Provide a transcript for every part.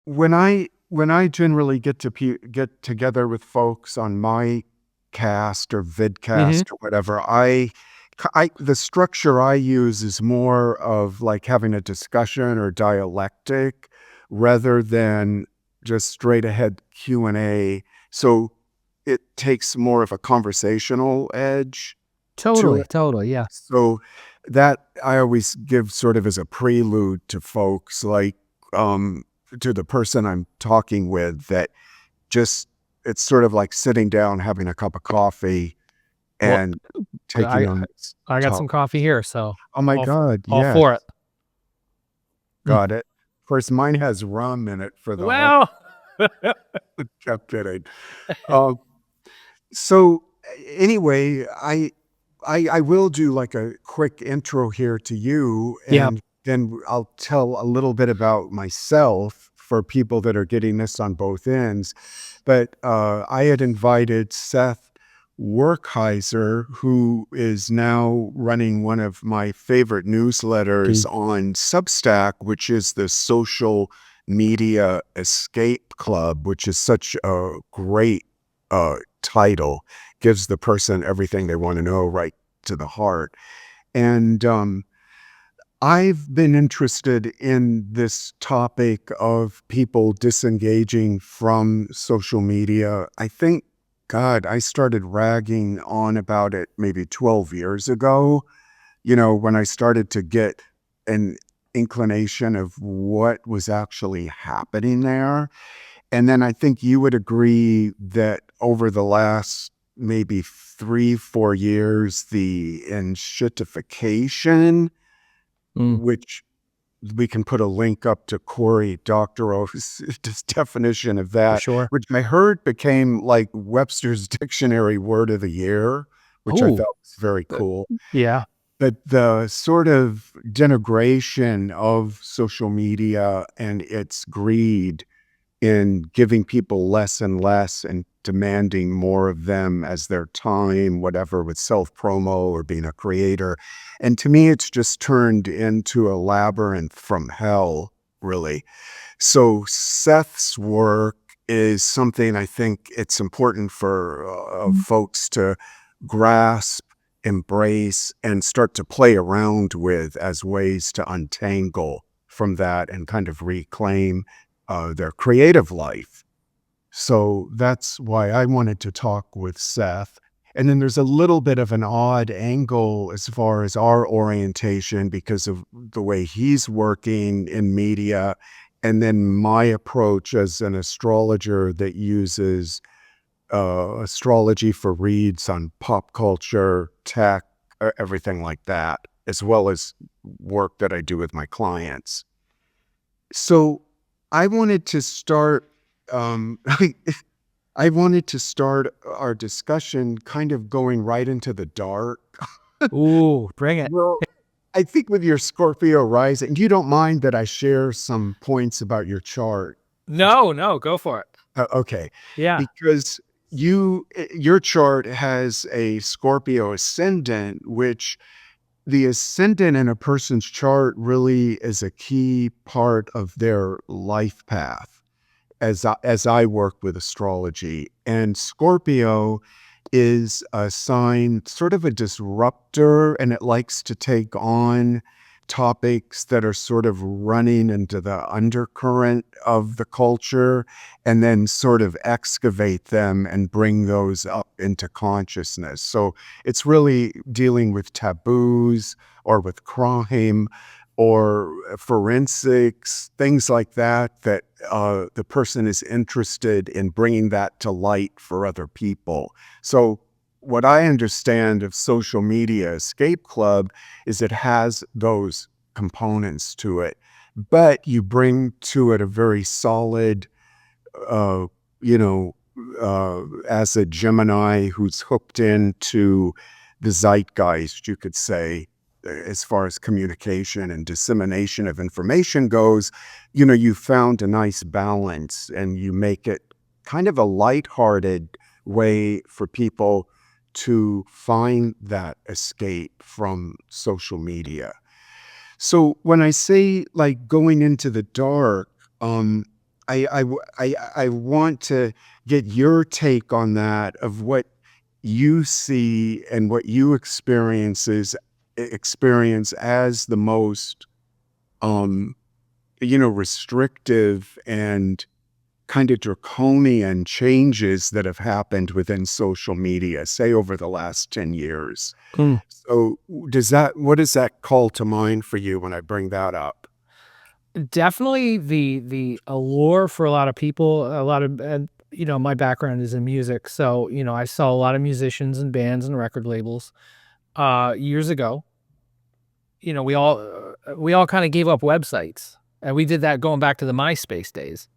When I generally get together with folks on my cast or Hmm. vidcast or whatever, the structure I use is more of like having a discussion or dialectic rather than just straight ahead Q&A. So it takes more of a conversational edge to Totally, it. totally, yeah. So that I always give sort of as a prelude to folks, like, um, to the person I'm talking with, that just it's sort of like sitting down, having a cup of coffee, Well, and taking I on this I got some topic. coffee here, so Oh my God, all for it. yes, Mm. got it. Of course, mine has rum in it for the whole. Well, I'm kidding. Um, so anyway, I will do like a quick intro here to you, yeah. and then I'll tell a little bit about myself for people that are getting this on both ends. But I had invited Seth Werkheiser, who is now running one of my favorite newsletters Gee. on Substack, which is the Social Media Escape Club, which is such a great title. Gives the person everything they want to know right to the heart. And I've been interested in this topic of people disengaging from social media. I think, God, I started ragging on about it maybe 12 years ago, when I started to get an inclination of what was actually happening there. And then I think you would agree that over the last maybe 3, 4 years, the enshittification, Mm, which we can put a link up to Cory Doctorow's definition of for that, sure. which I heard became like Webster's Dictionary Word of the Year, which I Oh, thought was very cool. yeah. But the sort of denigration of social media and its greed in giving people less and less and demanding more of them as their time, whatever, with self promo or being a creator. And to me, it's just turned into a labyrinth from hell, really. So Seth's work is something I think it's important for folks to grasp, embrace, and start to play around with as ways to untangle from that and kind of reclaim their creative life. So that's why I wanted to talk with Seth. And then there's a little bit of an odd angle as far as our orientation because of the way he's working in media. And then my approach as an astrologer that uses astrology for reads on pop culture, tech, everything like that, as well as work that I do with my clients. So I wanted to start, I wanted to start our discussion kind of going right into the dark. Ooh, bring it. Well, I think with your Scorpio rising, you don't mind that I share some points about your chart. No, no, go for it. Okay, Yeah. because your chart has a Scorpio ascendant, which the ascendant in a person's chart really is a key part of their life path as I work with astrology. And Scorpio is a sign, sort of a disruptor, and it likes to take on topics that are sort of running into the undercurrent of the culture and then sort of excavate them and bring those up into consciousness. So it's really dealing with taboos or with crime or forensics, things like that, that the person is interested in bringing that to light for other people. So what I understand of Social Media Escape Club is it has those components to it, but you bring to it a very solid, uh, you know, as a Gemini who's hooked into the zeitgeist, you could say, as far as communication and dissemination of information goes, you found a nice balance and you make it kind of a lighthearted way for people to find that escape from social media. So when I say like going into the dark, um, I want to get your take on that, of what you see and what you experience as the most, restrictive and kind of draconian changes that have happened within social media, say over the last 10 years. So what does that call to mind for you when I bring that up? Definitely the allure for a lot of people, a lot of, my background is in music. So, I saw a lot of musicians and bands and record labels, years ago. We all kind of gave up websites, and we did that going back to the MySpace days.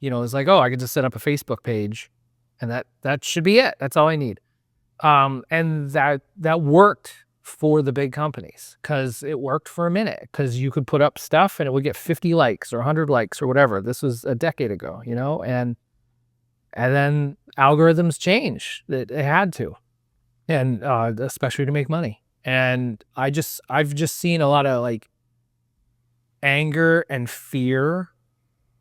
It's like, oh, I could just set up a Facebook page, and that should be it. That's all I need. And that worked for the big companies, because it worked for a minute, because you could put up stuff and it would get 50 likes or 100 likes or whatever. This was a decade ago, and then algorithms change. It had to, and especially to make money. And I've just seen a lot of like anger and fear.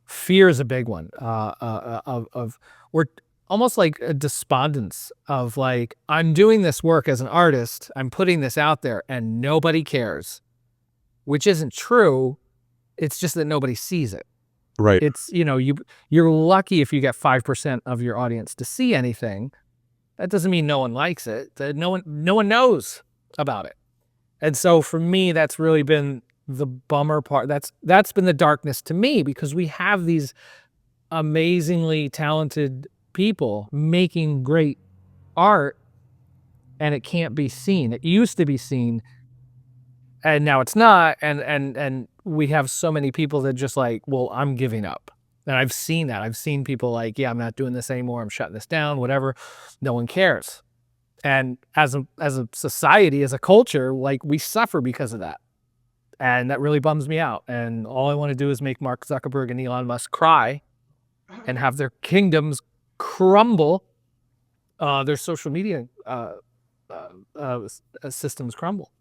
Fear is a big one. Of we're almost like a despondence of like, I'm doing this work as an artist, I'm putting this out there, and nobody cares, which isn't true. It's just that nobody sees it. Right. It's, you're lucky if you get 5% of your audience to see anything. That doesn't mean no one likes it. That no one knows about it. And so for me, that's really been the bummer part. That's been the darkness to me, because we have these amazingly talented people making great art, and it can't be seen. It used to be seen, and now it's not. And we have so many people that just like, well, I'm giving up. And I've seen that. I've seen people like, yeah, I'm not doing this anymore. I'm shutting this down, whatever. No one cares. And as a society, as a culture, like, we suffer because of that. And that really bums me out. And all I want to do is make Mark Zuckerberg and Elon Musk cry and have their kingdoms crumble, their social media systems crumble,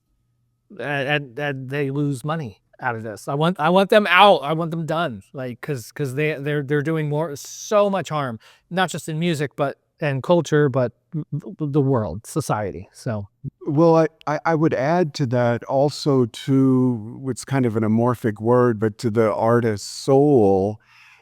and they lose money out of this. I want them out. I want them done. Like, because they're doing so much harm, not just in music, but and culture, but the world, society. So, Well, I would add to that also, to what's kind of an amorphic word, but to the artist's soul,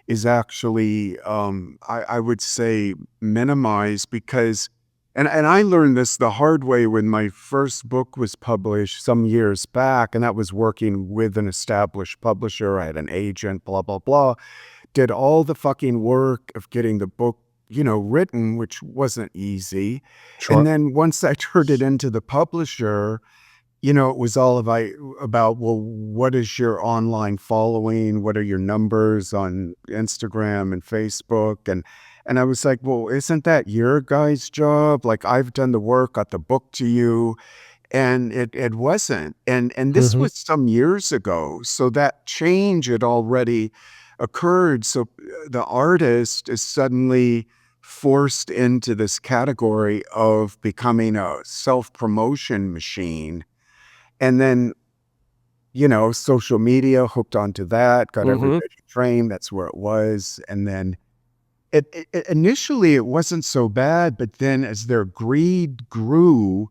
is actually, I would say, minimized, because, and I learned this the hard way when my first book was published some years back, and that was working with an established publisher. I had an agent, blah, blah, blah, did all the fucking work of getting the book, written, which wasn't easy. sure. And then once I turned it into the publisher, it was all about, well, what is your online following? What are your numbers on Instagram and Facebook? And I was like, well, isn't that your guys' job? Like, I've done the work, got the book to you. And it wasn't. And this was some years ago. So that change had already occurred. So the artist is suddenly forced into this category of becoming a self-promotion machine. And then, social media hooked onto that, got everybody trained. That's where it was. And then initially it wasn't so bad, but then as their greed grew,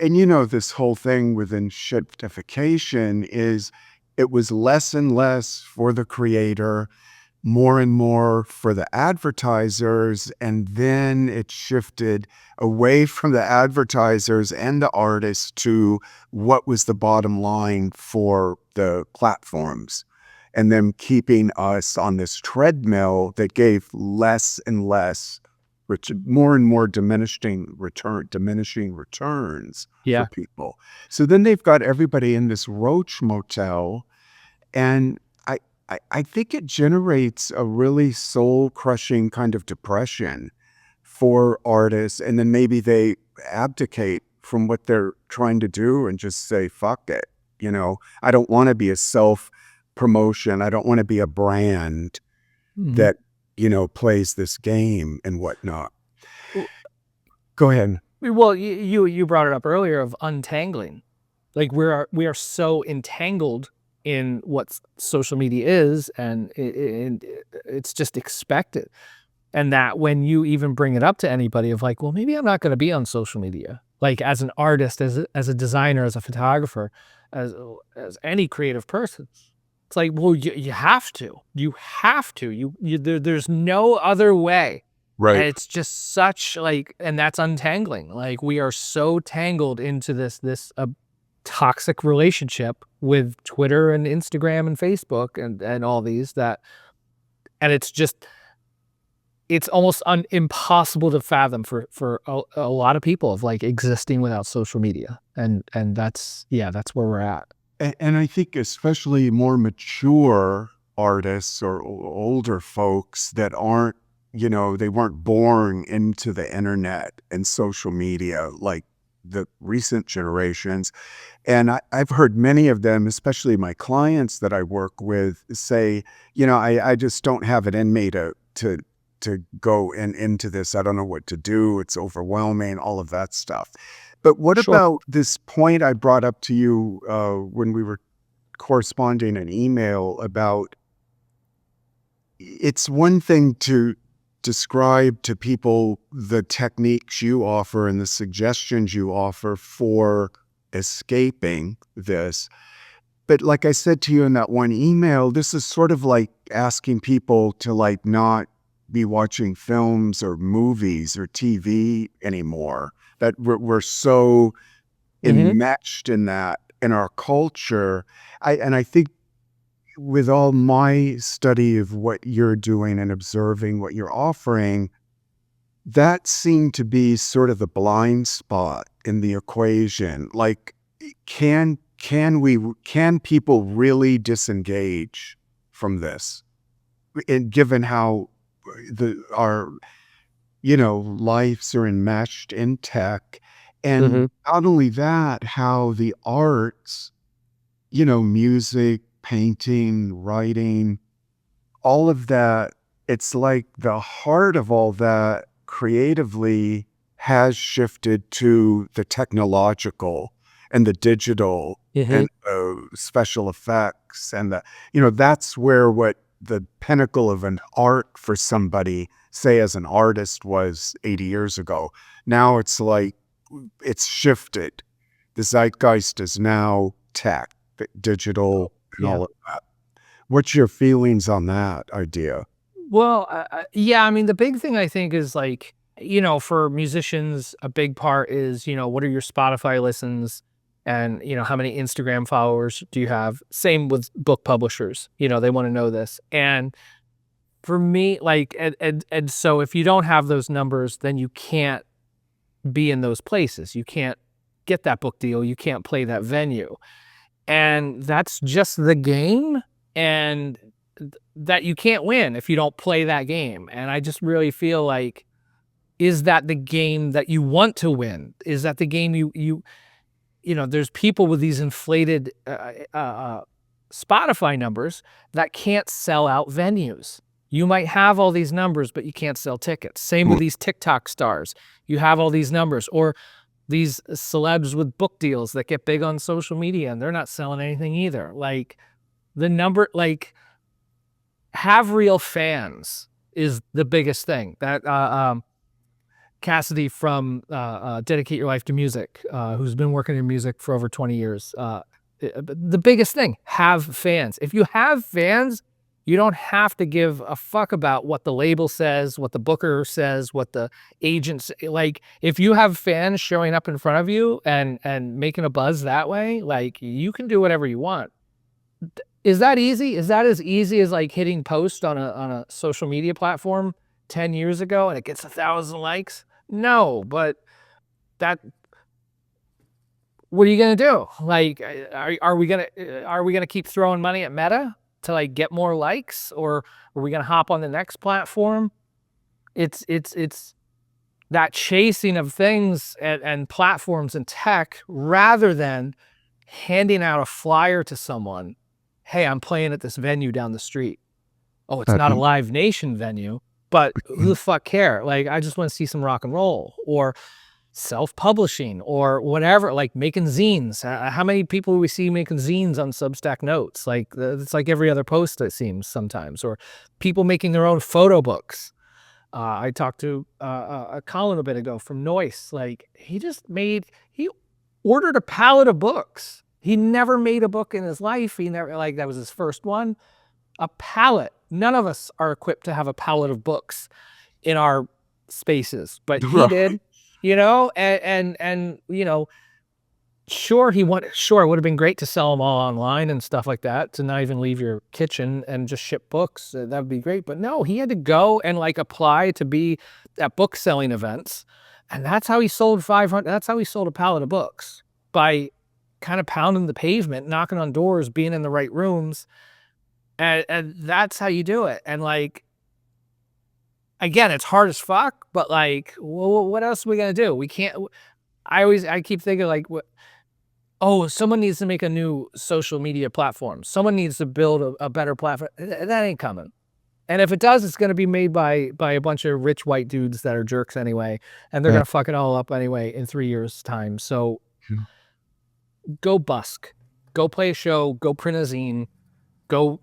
and this whole thing within shitification is, it was less and less for the creator, more and more for the advertisers, and then it shifted away from the advertisers and the artists to what was the bottom line for the platforms, and them keeping us on this treadmill that gave less and less, more and more diminishing returns Yeah. for people. So then they've got everybody in this roach motel, and I think it generates a really soul-crushing kind of depression for artists, and then maybe they abdicate from what they're trying to do and just say, fuck it. I don't want to be a self-promotion. I don't want to be a brand that, plays this game and whatnot. Go ahead. Well, you brought it up earlier of untangling. Like, we are so entangled in what social media is, and it's just expected. And that when you even bring it up to anybody of like, well, maybe I'm not going to be on social media, like as an artist, as a designer, as a photographer, as any creative person, it's like, well, you have to, there's no other way. And Right. it's just such like, and that's untangling. Like we are so tangled into this toxic relationship with Twitter and Instagram and Facebook and all these that, and it's almost impossible to fathom for a lot of people of like existing without social media. And that's where we're at. And I think especially more mature artists or older folks that aren't, they weren't born into the internet and social media like the recent generations. And I've heard many of them, especially my clients that I work with, say, I just don't have it in me to go into this. I don't know what to do. It's overwhelming, all of that stuff. But what Sure. about this point I brought up to you when we were corresponding an email about it's one thing to describe to people the techniques you offer and the suggestions you offer for escaping this. But like I said to you in that one email, this is sort of like asking people to like not be watching films or movies or TV anymore. That we're so enmeshed in that in our culture. I think with all my study of what you're doing and observing what you're offering, that seemed to be sort of the blind spot in the equation. Like, can people really disengage from this? And given how our lives are enmeshed in tech, and not only that, how the arts, music, painting, writing, all of that, it's like the heart of all that creatively has shifted to the technological and the digital and special effects and that's where what the pinnacle of an art for somebody, say as an artist, was 80 years ago. Now it's like it's shifted. The zeitgeist is now tech, digital, and all of that. What's your feelings on that idea? Well, yeah, I mean, the big thing I think is like, for musicians, a big part is, what are your Spotify listens and, how many Instagram followers do you have? Same with book publishers, they want to know this. And for me, like, and so if you don't have those numbers, then you can't be in those places. You can't get that book deal. You can't play that venue. And that's just the game. And that you can't win if you don't play that game. And I just really feel like, is that the game that you want to win? Is that the game there's people with these inflated Spotify numbers that can't sell out venues. You might have all these numbers, but you can't sell tickets. Same with these TikTok stars. You have all these numbers, or these celebs with book deals that get big on social media and they're not selling anything either. Like the number, like, have real fans is the biggest thing. That Cassidy from Dedicate Your Life to Music, who's been working in music for over 20 years. The biggest thing, have fans. If you have fans, you don't have to give a fuck about what the label says, what the booker says, what the agents like. If you have fans showing up in front of you and making a buzz that way, like, you can do whatever you want. Is that easy? Is that as easy as like hitting post on a social media platform 10 years ago and it gets 1,000 likes? No, but what are you gonna do? Like, are we gonna keep throwing money at Meta to like get more likes, or are we gonna hop on the next platform? It's that chasing of things and platforms and tech, rather than handing out a flyer to someone. Hey, I'm playing at this venue down the street. Oh, it's not a Live Nation venue, but who the fuck care? Like, I just want to see some rock and roll. Or self-publishing or whatever, like making zines. How many people we see making zines on Substack notes? Like it's like every other post, it seems sometimes, or people making their own photo books. I talked to a Colin a bit ago from Noise. Like he ordered a pallet of books. He never made a book in his life. He never, like, that was his first one. A pallet. None of us are equipped to have a pallet of books in our spaces, but he did, and sure, it would have been great to sell them all online and stuff like that, to not even leave your kitchen and just ship books. That would be great. But no, he had to go and like apply to be at book selling events. And that's how he sold 500. That's how he sold a pallet of books, by kind of pounding the pavement, knocking on doors, being in the right rooms. And that's how you do it. And like, again, it's hard as fuck, but like, well, what else are we going to do? We can't, I keep thinking like, oh, someone needs to make a new social media platform. Someone needs to build a better platform. That ain't coming. And if it does, it's going to be made by a bunch of rich white dudes that are jerks anyway. And they're going to fuck it all up anyway in 3 years' time. So go busk. Go play a show. Go print a zine. Go.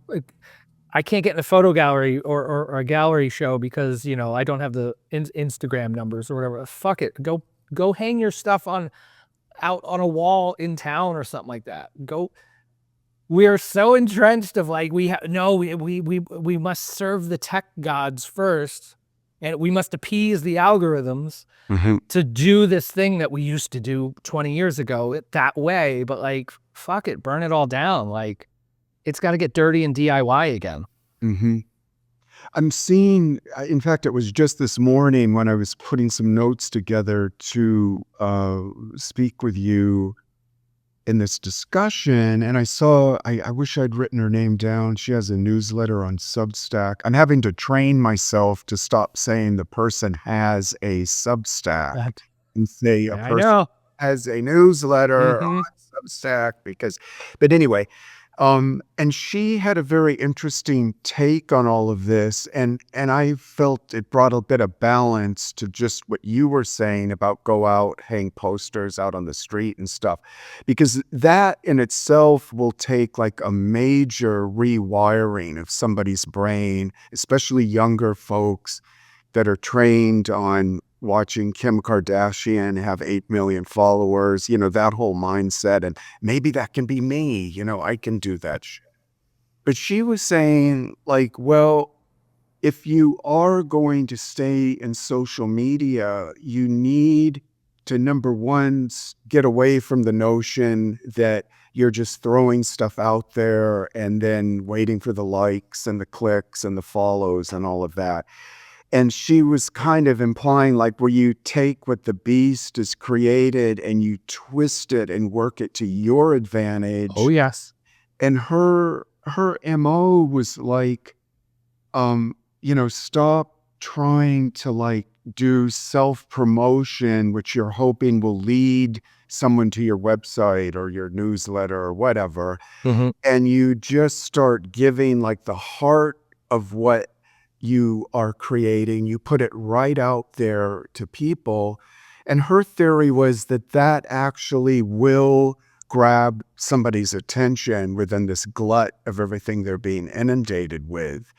I can't get in a photo gallery or a gallery show because, I don't have the Instagram numbers or whatever. Fuck it. Go hang your stuff out on a wall in town or something like that. We are so entrenched of like, we must serve the tech gods first, and we must appease the algorithms to do this thing that we used to do 20 years ago that way. But like, fuck it, burn it all down. Like, it's got to get dirty and DIY again. I'm seeing, in fact, it was just this morning when I was putting some notes together to speak with you in this discussion, and I saw, I wish I'd written her name down. She has a newsletter on Substack. I'm having to train myself to stop saying the person has a Substack and say a person has a newsletter on Substack but anyway, and she had a very interesting take on all of this, and I felt it brought a bit of balance to just what you were saying about go out, hang posters out on the street and stuff, because that in itself will take like a major rewiring of somebody's brain, especially younger folks that are trained on watching Kim Kardashian have 8 million followers, that whole mindset. And maybe that can be me, I can do that shit. But she was saying like, well, if you are going to stay in social media, you need to, number one, get away from the notion that you're just throwing stuff out there and then waiting for the likes and the clicks and the follows and all of that. And she was kind of implying like where you take what the beast has created and you twist it and work it to your advantage. Oh, yes. And her MO was like, stop trying to like do self-promotion, which you're hoping will lead someone to your website or your newsletter or whatever. And you just start giving like the heart of what you are creating. You put it right out there to people. And her theory was that actually will grab somebody's attention within this glut of everything they're being inundated with.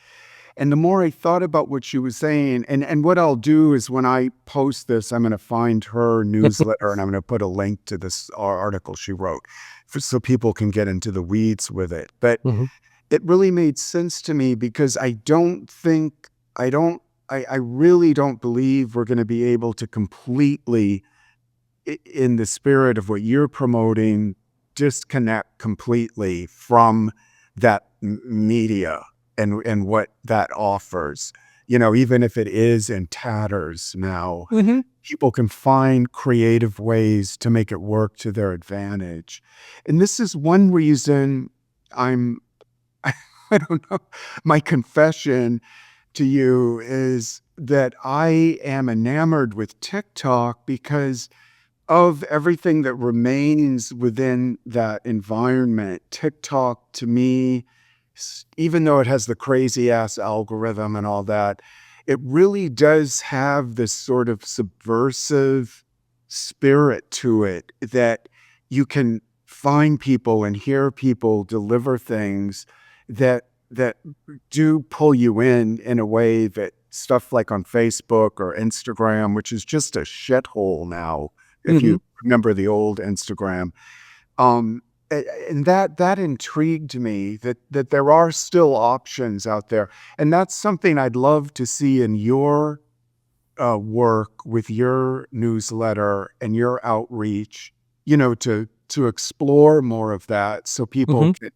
And the more I thought about what she was saying, and what I'll do is when I post this, I'm going to find her newsletter and I'm going to put a link to this article she wrote so people can get into the weeds with it. But it really made sense to me because I really don't believe we're going to be able to completely, in the spirit of what you're promoting, disconnect completely from that media and what that offers. Even if it is in tatters now, people can find creative ways to make it work to their advantage. And this is one reason I don't know, my confession to you is that I am enamored with TikTok because of everything that remains within that environment. TikTok, to me, even though it has the crazy ass algorithm and all that, it really does have this sort of subversive spirit to it that you can find people and hear people deliver things that do pull you in a way that stuff like on Facebook or Instagram, which is just a shithole now, if Mhm. you remember the old Instagram. And that intrigued me that there are still options out there, and that's something I'd love to see in your work with your newsletter and your outreach. To explore more of that, so people Mhm. can,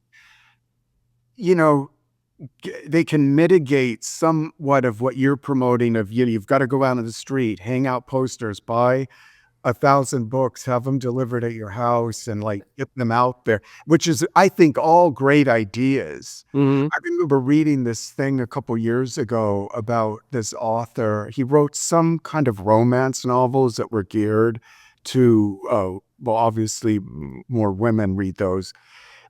you know, they can mitigate somewhat of what you're promoting. You've got to go out on the street, hang out posters, buy 1,000 books, have them delivered at your house, and like get them out there, which is, I think, all great ideas. Mhm. I remember reading this thing a couple years ago about this author. He wrote some kind of romance novels that were geared to, well, obviously more women read those,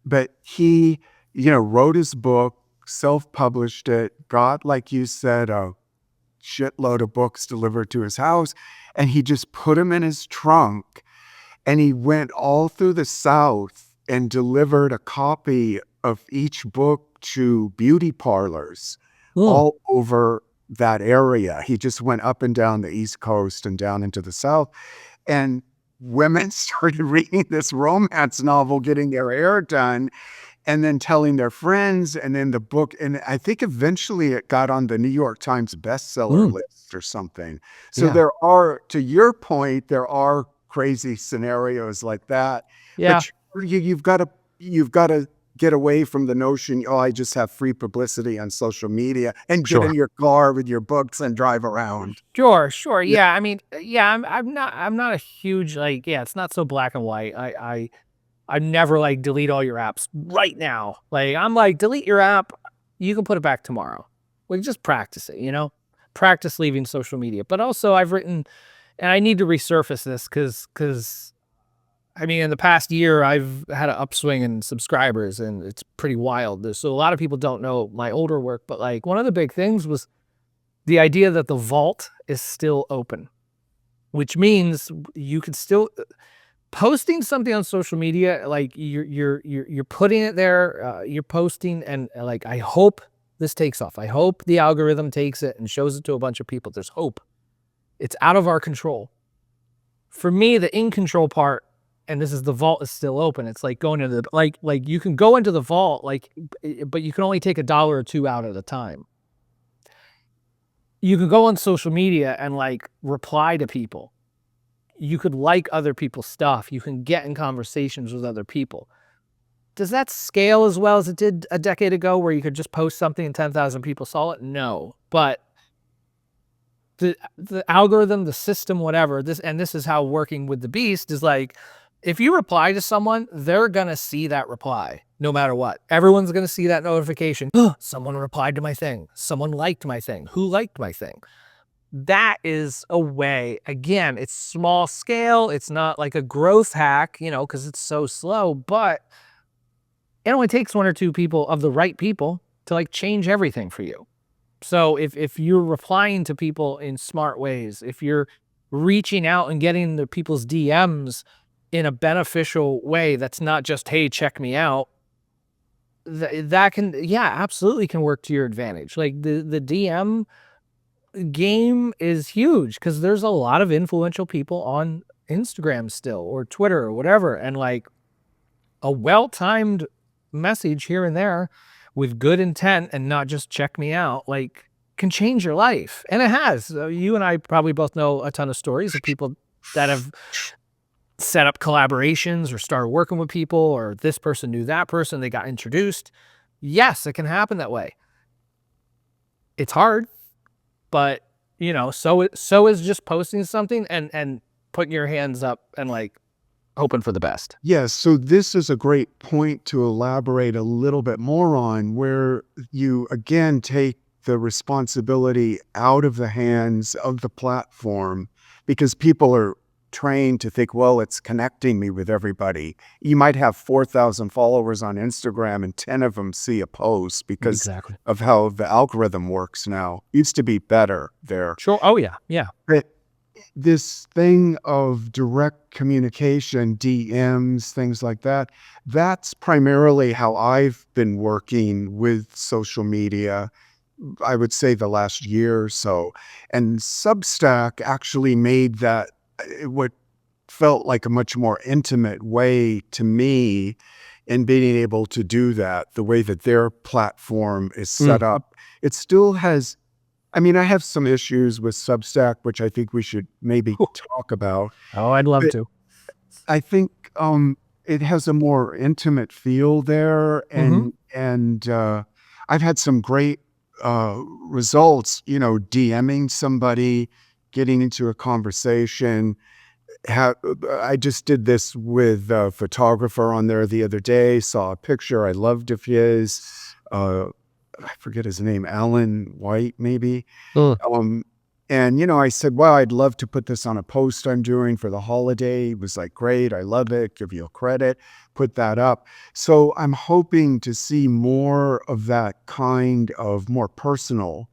but he, wrote his book, self-published it, got, like you said, a shitload of books delivered to his house, and he just put them in his trunk, and he went all through the South and delivered a copy of each book to beauty parlors Mm. all over that area. He just went up and down the East Coast and down into the South, and women started reading this romance novel, getting their hair done, and then telling their friends, and then the book, and I think eventually it got on the New York Times bestseller Mm. list or something. So Yeah. there are, to your point, there are crazy scenarios like that, Yeah. but you've got to get away from the notion, oh, I just have free publicity on social media, and get Sure. in your car with your books and drive around. Sure, sure. Yeah, Yeah, I mean, yeah, I'm not a huge, like, yeah, it's not so black and white. I'm never like delete all your apps right now. Like, I'm like, delete your app, you can put it back tomorrow. Like, just practice it, Practice leaving social media. But also I've written, and I need to resurface this because I mean, in the past year, I've had an upswing in subscribers, and it's pretty wild. So a lot of people don't know my older work, but like one of the big things was the idea that the vault is still open, which means you could still posting something on social media, like you're putting it there, you're posting, and like I hope this takes off. I hope the algorithm takes it and shows it to a bunch of people. There's hope. It's out of our control. For me, the in control part, and this is the vault is still open. It's like going into the like you can go into the vault, but you can only take $1 or $2 out at a time. You can go on social media and like reply to people. You could like other people's stuff. You can get in conversations with other people. Does that scale as well as it did a decade ago where you could just post something and 10,000 people saw it? No. But the algorithm, the system, whatever, this is how working with the beast is like, if you reply to someone, they're going to see that reply no matter what. Everyone's going to see that notification. Someone replied to my thing. Someone liked my thing. Who liked my thing? That is a way, again, it's small scale. It's not like a growth hack, because it's so slow, but it only takes one or two people of the right people to like change everything for you. So if you're replying to people in smart ways, if you're reaching out and getting the people's DMs in a beneficial way, that's not just, hey, check me out, that can, yeah, absolutely can work to your advantage. Like the DM game is huge because there's a lot of influential people on Instagram still, or Twitter, or whatever. And like a well-timed message here and there with good intent and not just check me out, like, can change your life. And it has. You and I probably both know a ton of stories of people that have set up collaborations or started working with people, or this person knew that person, they got introduced. Yes, it can happen that way. It's hard, but so is just posting something and putting your hands up and like hoping for the best. Yes, so this is a great point to elaborate a little bit more on, where you again take the responsibility out of the hands of the platform, because people are trained to think, well, it's connecting me with everybody. You might have 4,000 followers on Instagram and 10 of them see a post because Exactly. of how the algorithm works now. Used to be better there. Sure. Oh yeah. Yeah. But this thing of direct communication, DMs, things like that, that's primarily how I've been working with social media, I would say the last year or so. And Substack actually made that what felt like a much more intimate way to me in being able to do that, the way that their platform is set Mm. up. It still has, I mean, I have some issues with Substack, which I think we should maybe talk about. Oh, I'd love But to. I think it has a more intimate feel there, Mm-hmm. and I've had some great results. You know, DMing somebody, getting into a conversation. I just did this with a photographer on there the other day. Saw a picture I loved of his. Uh, I forget his name, Alan White, maybe. Mm. Um, and I said, "Well, I'd love to put this on a post I'm doing for the holiday." He was like, "Great, I love it. Give you a credit, put that up." So I'm hoping to see more of that kind of more personal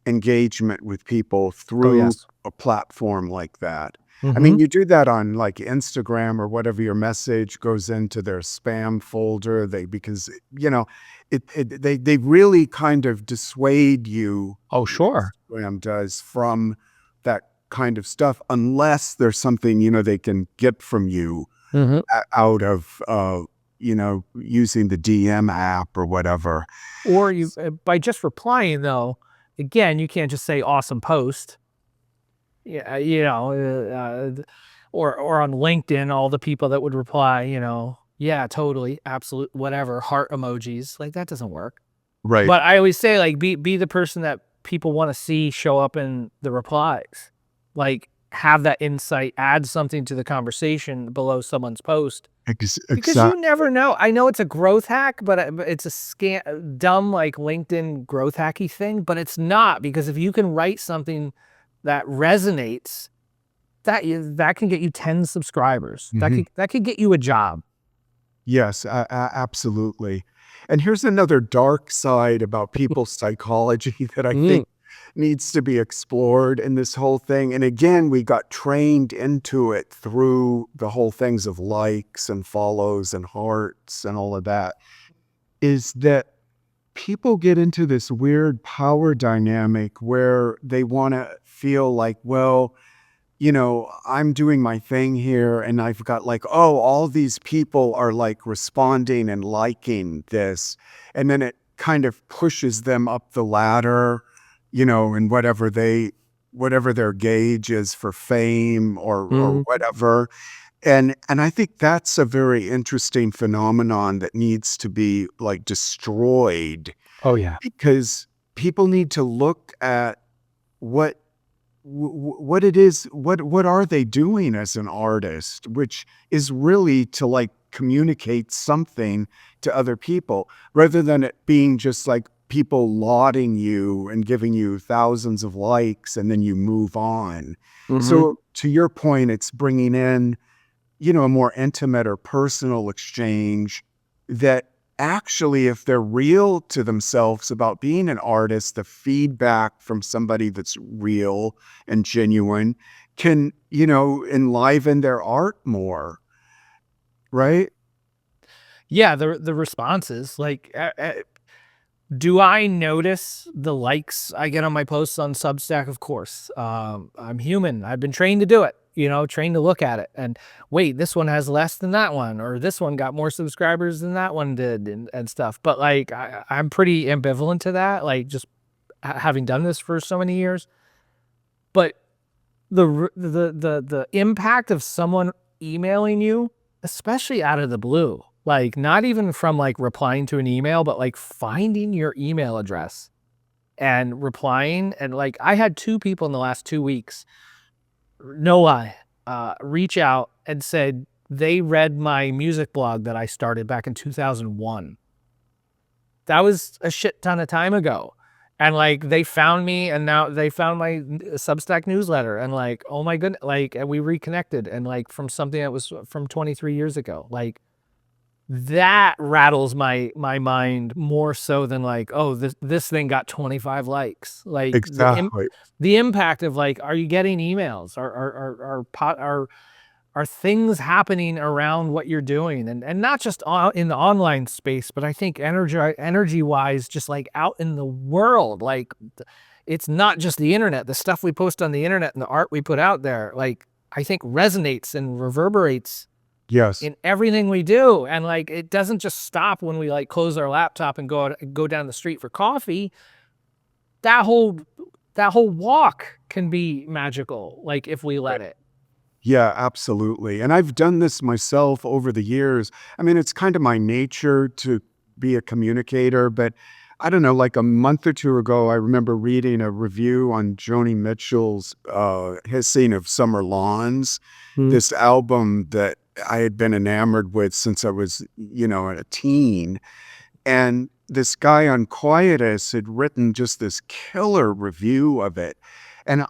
engagement with people Oh, through yes. a platform like that. I Mm-hmm. mean, you do that on like Instagram or whatever, your message goes into their spam folder. Because they really kind of dissuade you, Oh, sure. Instagram does, from that kind of stuff, unless there's something they can get from you Mm-hmm. out of using the DM app or whatever. Or you, by just replying though, again, you can't just say awesome post. Yeah, or on LinkedIn, all the people that would reply, yeah, totally, absolute, whatever, heart emojis, like that doesn't work. Right. But I always say, like, be the person that people want to see show up in the replies. Like, have that insight, add something to the conversation below someone's post because you Exactly. never know. I know it's a growth hack, but it's a dumb like LinkedIn growth hacky thing, but it's not because if you can write something that resonates, that can get you 10 subscribers. That could get you a job. Yes, absolutely. And here's another dark side about people's psychology that I Mm. think needs to be explored in this whole thing. And again, we got trained into it through the whole things of likes and follows and hearts and all of that, is that people get into this weird power dynamic where they want to feel like, well, I'm doing my thing here and I've got like, oh, all these people are like responding and liking this. And then it kind of pushes them up the ladder, and whatever their gauge is for fame or Mm. whatever. And I think that's a very interesting phenomenon that needs to be like destroyed, Oh yeah. because people need to look at what what it is, what are they doing as an artist, which is really to like communicate something to other people, rather than it being just like people lauding you and giving you thousands of likes and then you move on. Hmm. So to your point, it's bringing in a more intimate or personal exchange that actually, if they're real to themselves about being an artist, the feedback from somebody that's real and genuine can, enliven their art more, right? Yeah, the responses, like, do I notice the likes I get on my posts on Substack? Of course. I'm human. I've been trained to do it, trained to look at it and wait, this one has less than that one, or this one got more subscribers than that one did and stuff. But like, I'm pretty ambivalent to that, like just having done this for so many years. But the impact of someone emailing you, especially out of the blue, like not even from like replying to an email, but like finding your email address and replying. And like I had two people in the last 2 weeks, no lie, reach out and said they read my music blog that I started back in 2001. That was a shit ton of time ago. And like they found me and now they found my Substack newsletter and like, oh my goodness, like, and we reconnected and like from something that was from 23 years ago. Like that rattles my mind more so than like, oh, this thing got 25 likes. Like Exactly. the impact of like, are you getting emails? Are things happening around what you're doing, and not just in the online space, but I think energy wise, just like out in the world, like it's not just the internet. The stuff we post on the internet and the art we put out there, like I think resonates and reverberates Yes. in everything we do. And like it doesn't just stop when we like close our laptop and go down the street for coffee. That whole walk can be magical, like if we let it. Yeah, absolutely. And I've done this myself over the years. I mean, it's kind of my nature to be a communicator, but I don't know, like a month or two ago, I remember reading a review on Joni Mitchell's Hissing of Summer Lawns, Mm. this album that I had been enamored with since I was, a teen. And this guy on Quietus had written just this killer review of it. And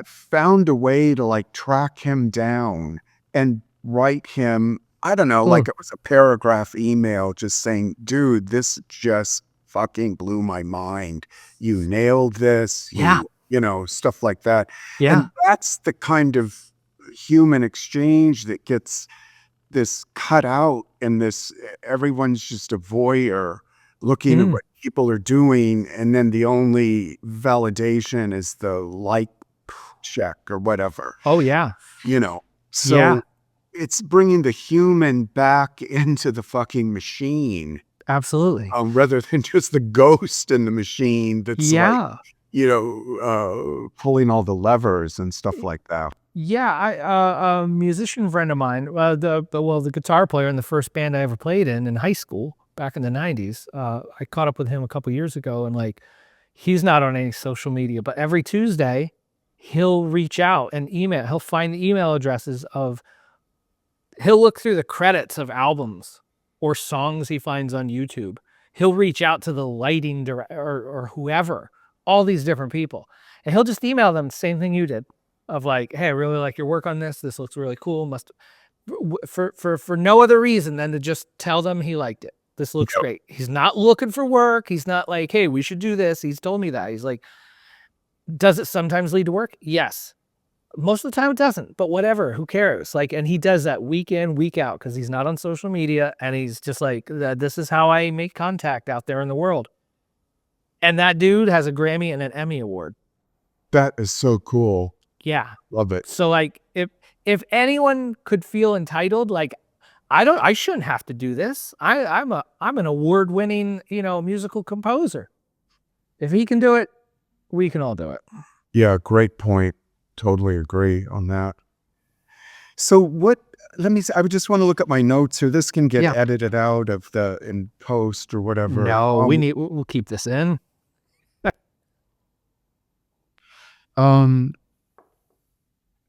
found a way to like track him down and write him, I don't know, Mm. like it was a paragraph email just saying, dude, this just fucking blew my mind. You nailed this, Yeah. stuff like that. Yeah. And that's the kind of human exchange that gets this cut out, and this everyone's just a voyeur looking at Mm. what people are doing, and then the only validation is the like check or whatever, Oh yeah. you know? So Yeah. it's bringing the human back into the fucking machine, Absolutely. rather than just the ghost in the machine that's like, Yeah. pulling all the levers and stuff like that. Yeah, a musician friend of mine, the guitar player in the first band I ever played in high school back in the 90s. I caught up with him a couple years ago, and like he's not on any social media, but every Tuesday he'll reach out and email. He'll find the email addresses of he'll look through the credits of albums or songs he finds on YouTube. He'll reach out to the lighting director or whoever, all these different people, and he'll just email them, same thing you did, of like, "Hey, I really like your work on this. This looks really cool. Must," for no other reason than to just tell them he liked it. This looks Yep. great. He's not looking for work. He's not like, "Hey, we should do this." He's told me that. He's like, "Does it sometimes lead to work? Yes. Most of the time it doesn't, but whatever, who cares?" Like, and he does that week in, week out because he's not on social media, and he's just like, "This is how I make contact out there in the world." And that dude has a Grammy and an Emmy award. That is so cool. Yeah. Love it. So like if anyone could feel entitled, like I shouldn't have to do this. I'm an award-winning, musical composer. If he can do it, we can all do it. Yeah, great point. Totally agree on that. So let me I would just want to look at my notes here. This can get Yeah. edited out in post or whatever. No, we'll keep this in.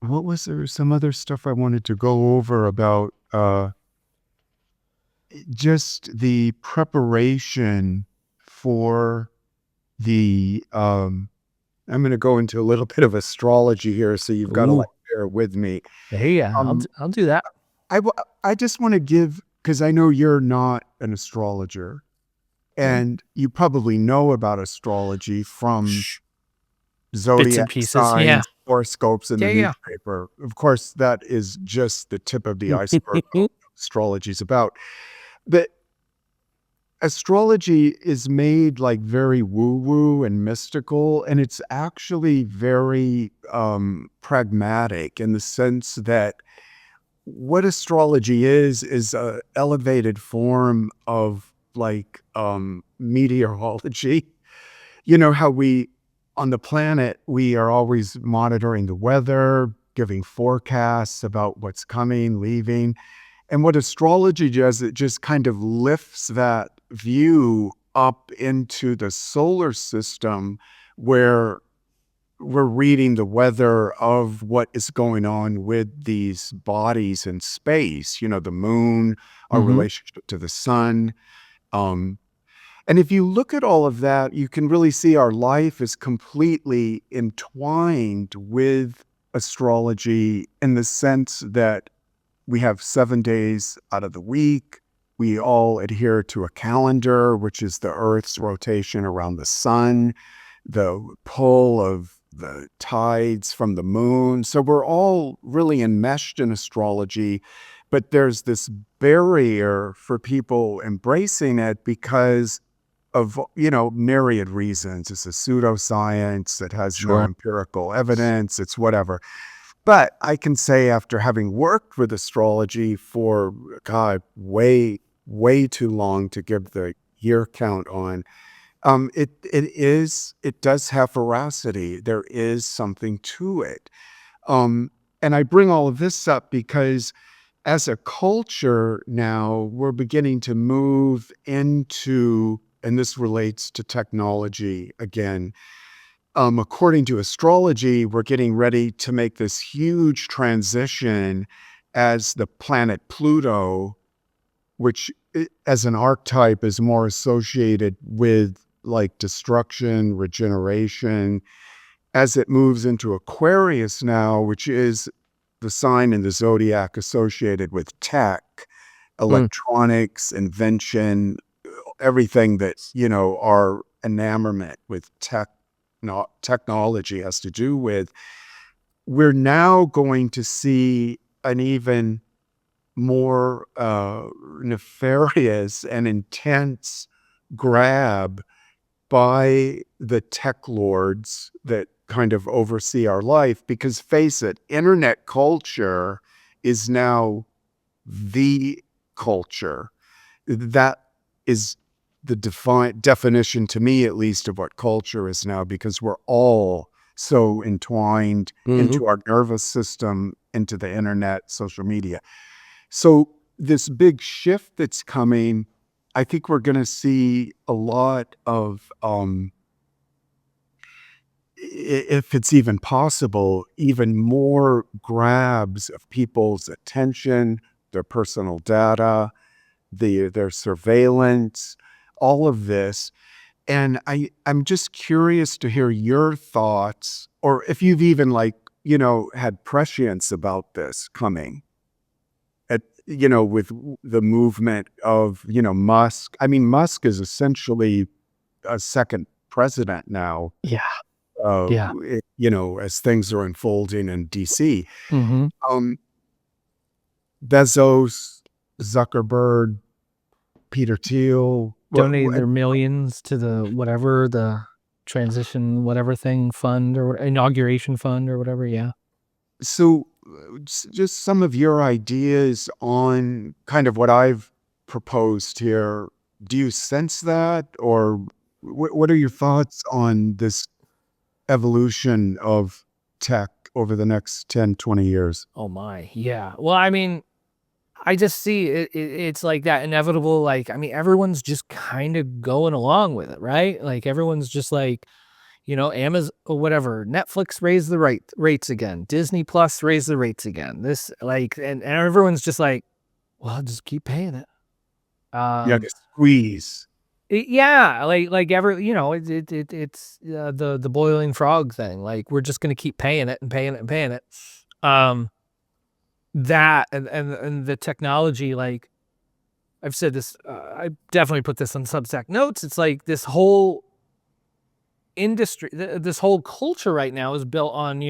What was there some other stuff I wanted to go over about just the preparation for the I'm going to go into a little bit of astrology here, so you've got to Ooh. like bear with me. Hey, yeah, Um, I'll do that. I just want to give, because I know you're not an astrologer, and you probably know about astrology from Bits and zodiac pieces. Yeah. signs, horoscopes in the Yeah. newspaper. Of course, that is just the tip of the iceberg of what astrology is about. But astrology is made like very woo-woo and mystical, and it's actually very pragmatic in the sense that what astrology is a elevated form of like meteorology. You know how we on the planet we are always monitoring the weather, giving forecasts about what's coming, leaving. And what astrology does, it just kind of lifts that view up into the solar system, where we're reading the weather of what is going on with these bodies in space, the moon, our Mhm. relationship to the sun. Um, and if you look at all of that, you can really see our life is completely entwined with astrology, in the sense that we have 7 days out of the week. We all adhere to a calendar, which is the Earth's rotation around the sun, the pull of the tides from the moon. So we're all really enmeshed in astrology, but there's this barrier for people embracing it because of, myriad reasons. It's a pseudoscience. It has no Sure. empirical evidence. It's whatever. But I can say, after having worked with astrology for, God, way too long to give the year count on, it does have veracity. There is something to it. And I bring all of this up because as a culture now, we're beginning to move into, and this relates to technology again. According to astrology, we're getting ready to make this huge transition as the planet Pluto, which as an archetype is more associated with like destruction, regeneration, as it moves into Aquarius now, which is the sign in the zodiac associated with tech, Mm. electronics, invention, everything that, our enamorment with technology has to do with. We're now going to see an even more nefarious and intense grab by the tech lords that kind of oversee our life. Because face it, internet culture is now the culture. That is the definition, to me at least, of what culture is now, because we're all so entwined Mhm. into our nervous system, into the internet, social media. So this big shift that's coming, I think we're going to see a lot of, if it's even possible, even more grabs of people's attention, their personal data, their surveillance, all of this. And I'm just curious to hear your thoughts, or if you've even had prescience about this coming with the movement of, Musk. I mean, Musk is essentially a second president now, Yeah. Yeah. as things are unfolding in DC. Mhm. Um, Bezos, Zuckerberg, Peter Thiel, Donated their millions to the transition whatever thing fund or inauguration fund or whatever, yeah. so just some of your ideas on kind of what I've proposed here. Do you sense that, or what are your thoughts on this evolution of tech over the next 10, 20 years? Oh my, yeah. Well, I mean, I just see it's like that inevitable, like, I mean, everyone's just kind of going along with it, right? Like everyone's just like, Amazon or whatever, Netflix raised the rates again, Disney Plus raised the rates again. This like, and everyone's just like, well, just keep paying it. Yeah, Um, the squeeze. yeah, like it's the boiling frog thing. Like we're just gonna keep paying it and paying it and paying it. Um, that and the technology, like I've said this, I definitely put this on Substack notes. It's like this whole industry, this whole culture right now is built on,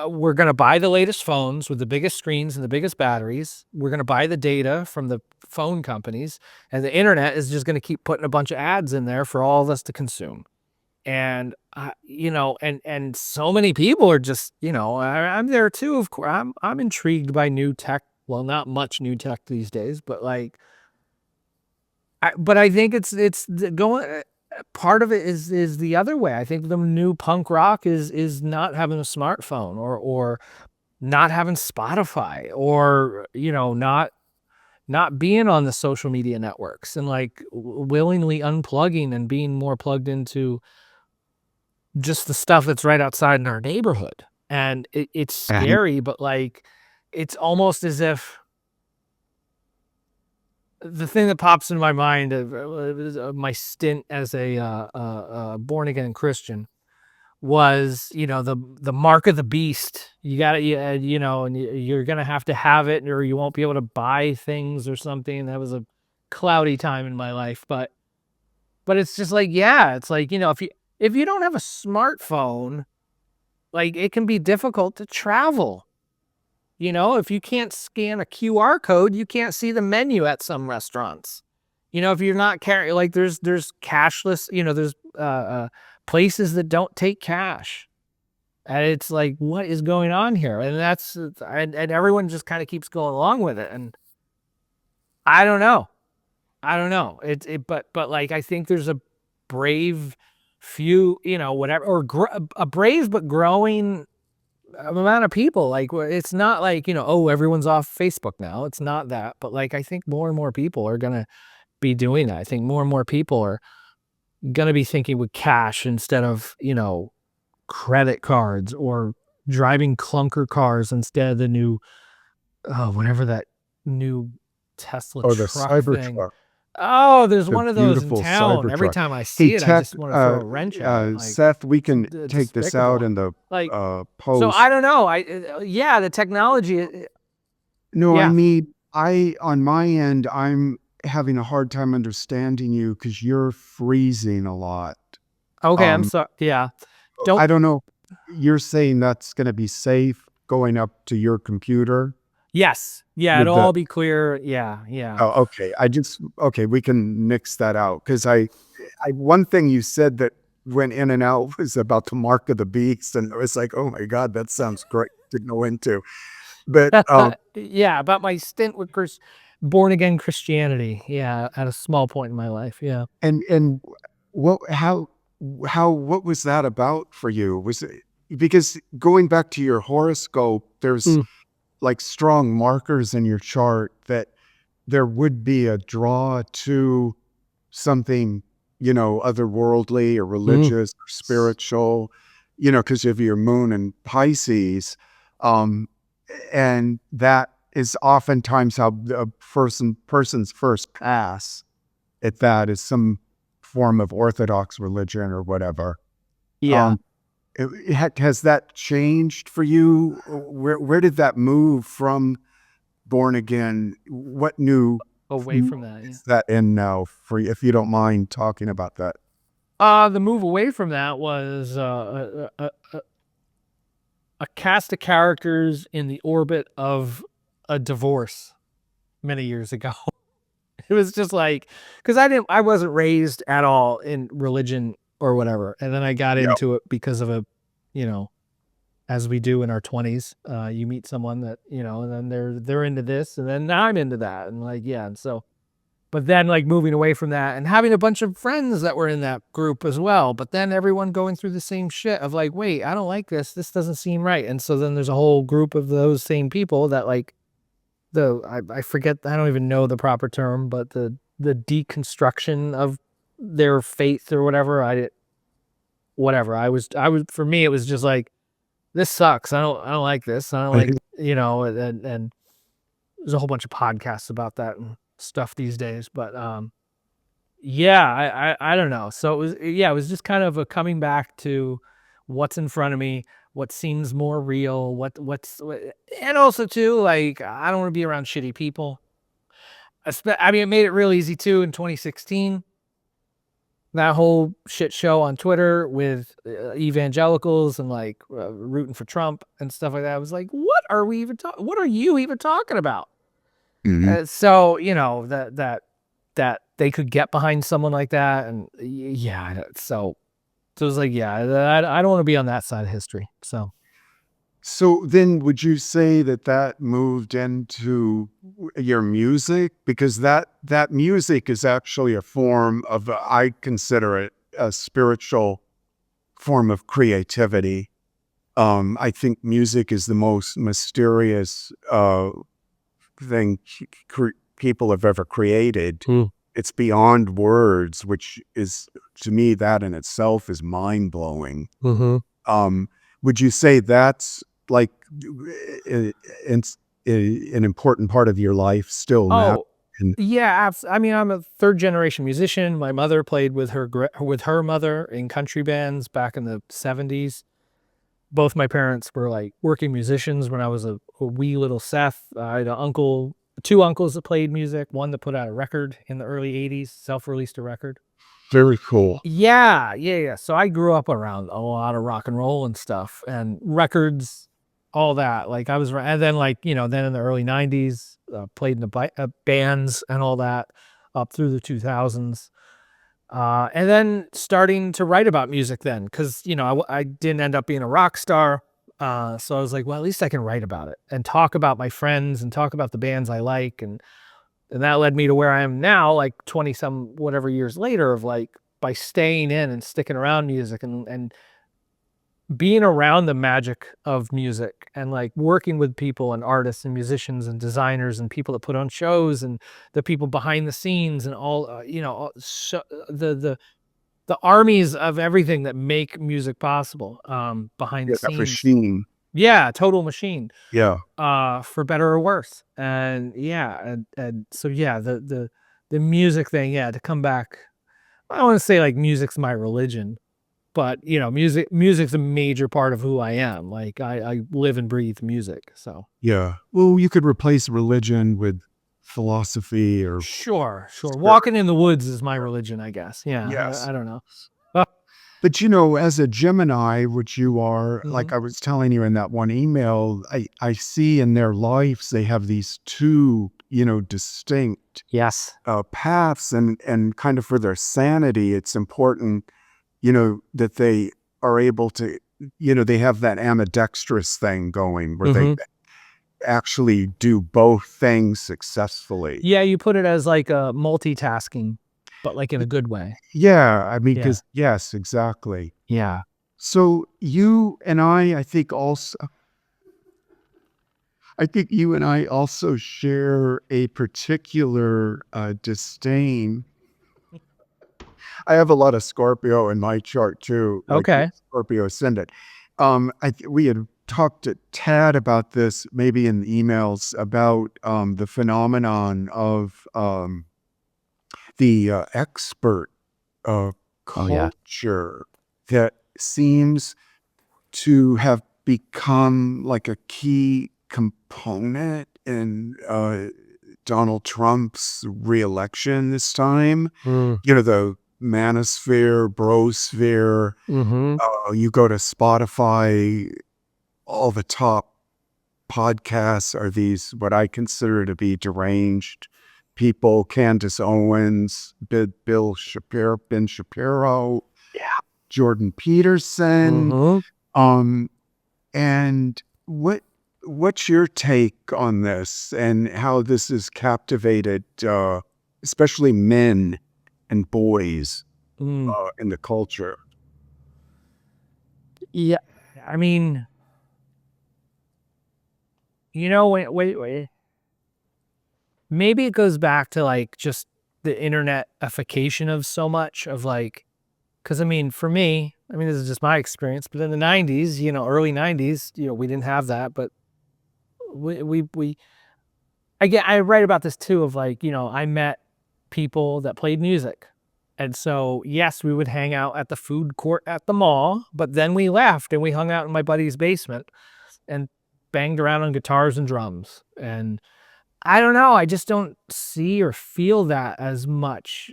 we're going to buy the latest phones with the biggest screens and the biggest batteries. We're going to buy the data from the phone companies, and the internet is just going to keep putting a bunch of ads in there for all of us to consume. And and so many people are just, I'm there too. Of course, I'm intrigued by new tech. Well, not much new tech these days, but like, but I think it's going. Part of it is the other way. I think the new punk rock is not having a smartphone or not having Spotify or not being on the social media networks and like willingly unplugging and being more plugged into just the stuff that's right outside in our neighborhood. And it's And scary, but like it's almost as if the thing that pops in my mind of my stint as a born again Christian was, the mark of the beast. You got to, and you're going to have it, or you won't be able to buy things or something. That was a cloudy time in my life, but it's just like, yeah, it's like, if you don't have a smartphone, like, it can be difficult to travel. If you can't scan a QR code, you can't see the menu at some restaurants. If you're not carrying, like, there's cashless, there's places that don't take cash. And it's like, what is going on here? And and everyone just kind of keeps going along with it. And I don't know. But like, I think there's a brave few, whatever, or a brave but growing amount of people. Like, it's not like, oh, everyone's off Facebook now. It's not that. But like, I think more and more people are going to be doing that. I think more and more people are going to be thinking with cash instead of, credit cards, or driving clunker cars instead of the new, whatever that new Tesla Or the truck thing. Cybertruck. Oh, there's The one of those in beautiful town. Every Cybertruck. time I see it, I Tech, just want to throw a wrench at it. Like, Seth, we can it's take this out despicable. in the Like, so post. I don't know. The technology. No, I Yeah. mean, on my end, I'm having a hard time understanding you because you're freezing a lot. Okay, I'm sorry. Yeah. I don't know. You're saying that's going to be safe going up to your computer? Yes. Yeah, With it'll the all be clear. Yeah. Yeah. Oh, okay. Okay, we can nix that out because one thing you said that went in and out was about the mark of the beast, and I was like, oh my God, that sounds great to go into. But Yeah, about my stint with born again Christianity. Yeah, at a small point in my life. Yeah. and what what was that about for you? Was it because going back to your horoscope, there's Mm. like strong markers in your chart that there would be a draw to something, otherworldly or religious or spiritual, because of your moon and Pisces. Um, and that is oftentimes how a person's first pass at that is some form of Orthodox religion or whatever. Yeah. Has that changed for you? Where did that move from born again? What new Away from that. Yeah. is that in now for you, if you don't mind talking about that? The move away from that was a cast of characters in the orbit of a divorce many years ago. It was just like, because I wasn't raised at all in religion or whatever, and then I got Yeah. into it because of as we do in our 20s, you meet someone that, and then they're into this, and then I'm into that, and like, yeah, and so, but then like moving away from that and having a bunch of friends that were in that group as well, but then everyone going through the same shit of like, wait, I don't like this. This doesn't seem right. And so then there's a whole group of those same people that like I forget, I don't even know the proper term, but the deconstruction of their faith or whatever. I was for me, it was just like, this sucks. I don't like this. I don't like, and there's a whole bunch of podcasts about that and stuff these days, but yeah, I don't know. So it was just kind of a coming back to what's in front of me, what seems more real, and also too, like, I don't want to be around shitty people. I mean, it made it real easy too in 2016. That whole shit show on Twitter with evangelicals and like rooting for Trump and stuff like that. I was like, what are we even talking? What are you even talking about? Mhm. So that they could get behind someone like that, and yeah, so it was like, yeah, I don't want to be on that side of history. So So then would you say that moved into your music? Because that music is actually a form of, I consider it a spiritual form of creativity. I think music is the most mysterious thing people have ever created. It's beyond words, which is, to me, that in itself is mind blowing. Would you say that's like an important part of your life still now? oh Yeah, I mean, I'm a third generation musician. My mother played with her mother in country bands back in the 70s. Both my parents were like working musicians when I was a wee little Seth. I had two uncles that played music, one that put out a record in the early 80s, self-released a record. Very cool. Yeah. So I grew up around a lot of rock and roll and stuff and records, all that. Like and then then in the early 90s, played in the bands and all that up through the 2000s. And then starting to write about music then, because, I didn't end up being a rock star. So I was like, well, at least I can write about it and talk about my friends and talk about the bands I like. And that led me to where I am now, like 20 some whatever years later, of like, by staying in and sticking around music and being around the magic of music and like working with people and artists and musicians and designers and people that put on shows and the people behind the scenes and all, the armies of everything that make music possible, behind the Yeah, that scenes. machine. Yeah, total machine. Yeah. For better or worse. And so the music thing, to come back. I don't want to say like music's my religion, but music's a major part of who I am. Like I live and breathe music. So Yeah. Well, you could replace religion with philosophy or sure. Walking in the woods is my religion, I guess. Yeah. Yes. I don't know. But as a Gemini, which you are, like I was telling you in that one email, I see in their lives they have these two, distinct Yes. paths, and kind of for their sanity, it's important, that they are able to, they have that ambidextrous thing going where they actually do both things successfully. Yeah, you put it as like a multitasking, but like in a good way. Yeah, I mean, because yes, exactly. Yeah. So you and I think you and I also share a particular disdain. I have a lot of Scorpio in my chart too. Like Okay. Scorpio ascendant. We had talked to Tad about this maybe in the emails about the phenomenon of the expert culture that seems to have become like a key component in Donald Trump's reelection this time. The manosphere, brosphere. You go to Spotify, all the top podcasts are these, what I consider to be deranged people. Candace Owens, Ben Shapiro, Jordan Peterson. And what's your take on this and how this has captivated, especially men and boys in the culture? Yeah, I mean, wait. Maybe it goes back to like just the internetification of so much of like, because I mean, for me, this is just my experience, but in the 90s, early 90s, we didn't have that, but I write about this too of like, I met people that played music. And so, yes, we would hang out at the food court at the mall, but then we left and we hung out in my buddy's basement and banged around on guitars and drums. And I don't know, I just don't see or feel that as much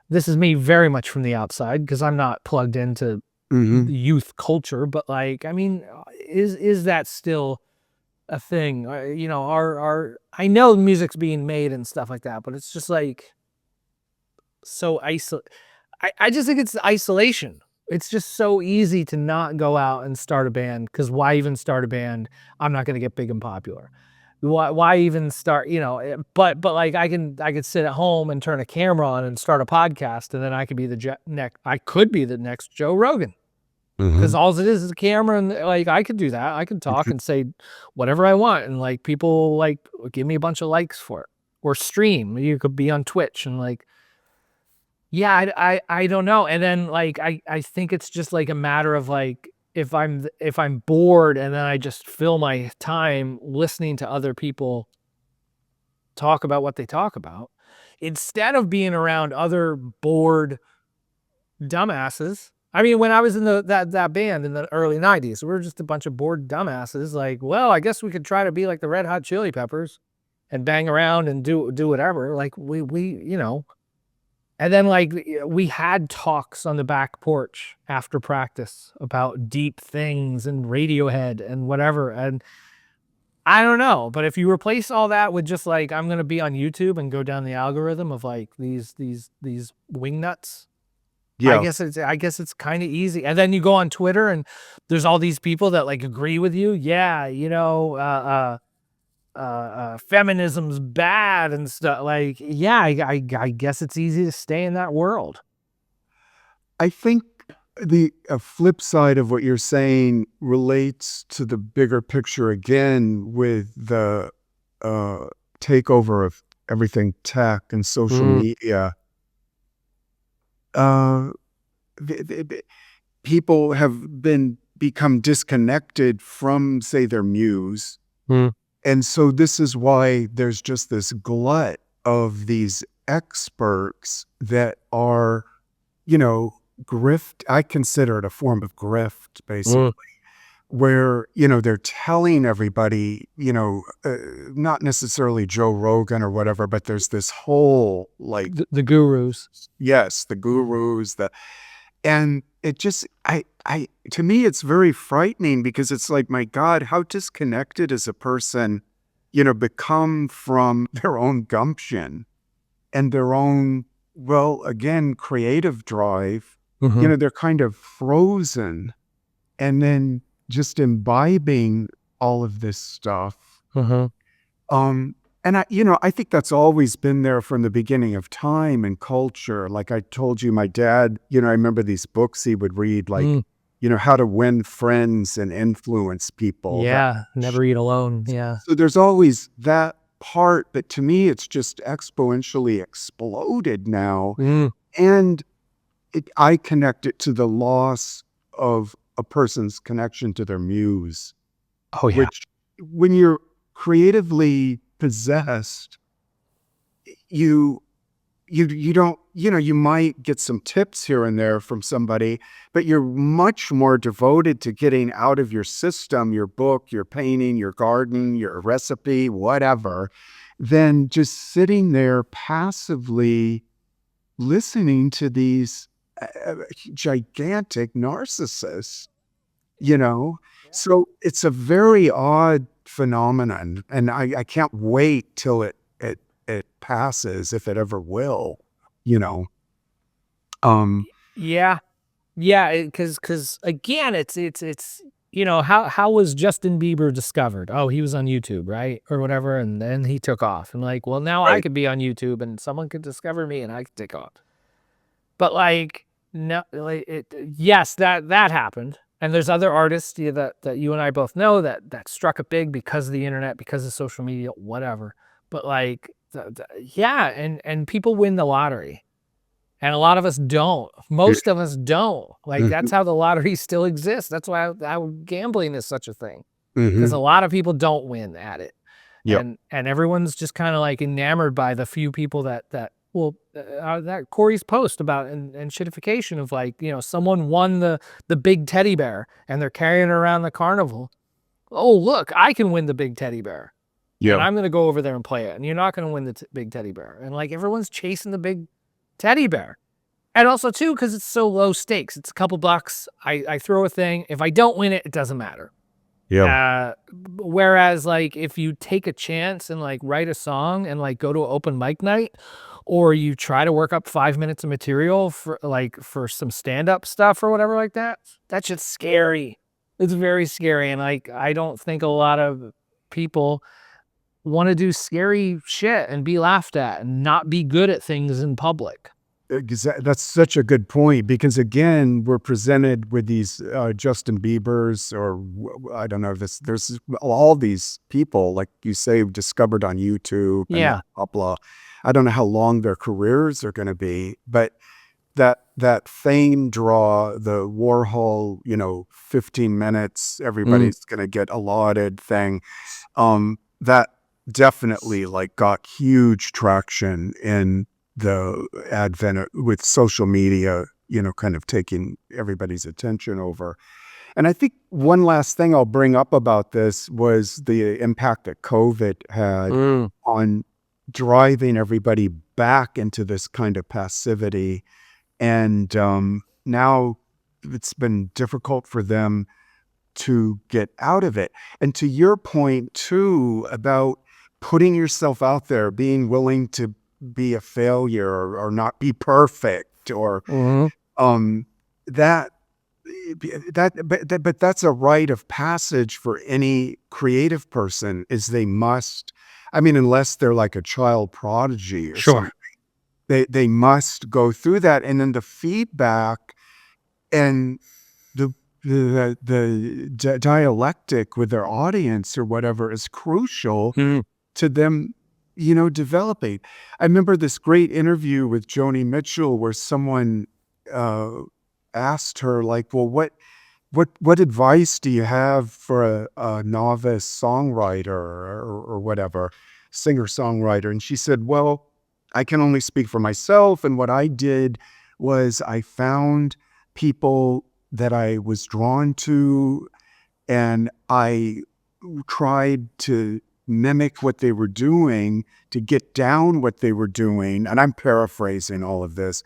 this is me very much from the outside because I'm not plugged into the youth culture, but like, is that still a thing? I know music's being made and stuff like that, but it's just like so I just think it's isolation. It's just so easy to not go out and start a band because why even start a band? I'm not going to get big and popular. Why even start? But like I could sit at home and turn a camera on and start a podcast, and then I could be the next Joe Rogan. Because all it is a camera, and like I could do that. I could talk and say whatever I want, and like people like give me a bunch of likes for it, or stream. You could be on Twitch and like, yeah, I don't know. And then like I think it's just like a matter of like if I'm bored and then I just fill my time listening to other people talk about what they talk about instead of being around other bored dumbasses. I mean, when I was in that band in the early 90s, we were just a bunch of bored dumbasses. Like, well, I guess we could try to be like the Red Hot Chili Peppers and bang around and do whatever. Like we and then like we had talks on the back porch after practice about deep things and Radiohead and whatever. And I don't know, but if you replace all that with just like, I'm going to be on YouTube and go down the algorithm of like these wingnuts, Yeah. I guess it's kind of easy. And then you go on Twitter and there's all these people that like agree with you. Yeah. Feminism's bad and stuff. Like, yeah, I guess it's easy to stay in that world. I think the flip side of what you're saying relates to the bigger picture again with the takeover of everything tech and social media. People have become disconnected from, say, their muse. And so this is why there's just this glut of these experts that are, grift. I consider it a form of grift, basically, where, they're telling everybody, not necessarily Joe Rogan or whatever, but there's this whole like the gurus. Yes, the gurus, and it just, to me, it's very frightening because it's like, my God, how disconnected is a person, become from their own gumption and their own, well, again, creative drive. They're kind of frozen and then just imbibing all of this stuff. And I think that's always been there from the beginning of time and culture. Like I told you, my dad, I remember these books he would read, like, how to win friends and influence people. Yeah. Never eat alone. Yeah. So there's always that part, but to me, it's just exponentially exploded now. And I connect it to the loss of a person's connection to their muse. Oh, yeah. Which, when you're creatively possessed, you don't, you might get some tips here and there from somebody, but you're much more devoted to getting out of your system, your book, your painting, your garden, your recipe, whatever, than just sitting there passively listening to these gigantic narcissists, So it's a very odd phenomenon, and I can't wait till it passes, if it ever will. Yeah, because again, it's how was Justin Bieber discovered? Oh, he was on YouTube, right, or whatever, and then he took off. And like, well, now I could be on YouTube, and someone could discover me, and I could take off. But like, no, like yes, that happened. And there's other artists that you and I both know that struck it big because of the internet, because of social media, whatever. But like, yeah, and people win the lottery. And a lot of us don't. Most of us don't. Like, that's how the lottery still exists. That's why how gambling is such a thing. Because a lot of people don't win at it. And everyone's just kind of like enamored by the few people that Corey's post about and shitification of like, someone won the big teddy bear and they're carrying it around the carnival. Oh, look, I can win the big teddy bear. And I'm going to go over there and play it. And you're not going to win the big teddy bear. And like, everyone's chasing the big teddy bear. And also too, because it's so low stakes. It's a couple bucks. I throw a thing. If I don't win it, it doesn't matter. Whereas like, if you take a chance and like write a song and like go to an open mic night, or you try to work up 5 minutes of material for some stand-up stuff or whatever like that, that's just scary. It's very scary. And like, I don't think a lot of people want to do scary shit and be laughed at and not be good at things in public. That's such a good point, because again, we're presented with these Justin Biebers, or I don't know, there's all these people, like you say, discovered on YouTube and blah, blah. I don't know how long their careers are going to be, but that fame draw, the Warhol, 15 minutes, everybody's going to get allotted thing, that definitely like got huge traction in the advent with social media, kind of taking everybody's attention over. And I think one last thing I'll bring up about this was the impact that COVID had Mm. on driving everybody back into this kind of passivity. And now it's been difficult for them to get out of it. And to your point too about putting yourself out there, being willing to be a failure or not be perfect or Mhm. um that but that's a rite of passage for any creative person is they must, I mean, unless they're like a child prodigy or something, Sure. they must go through that. And then the feedback and the dialectic with their audience or whatever is crucial Mhm. to them, developing. I remember this great interview with Joni Mitchell where someone uh, asked her, like, well, what advice do you have for a novice songwriter or whatever, singer-songwriter? And she said, well, I can only speak for myself. And what I did was I found people that I was drawn to, and I tried to mimic what they were doing to get down what they were doing. And I'm paraphrasing all of this.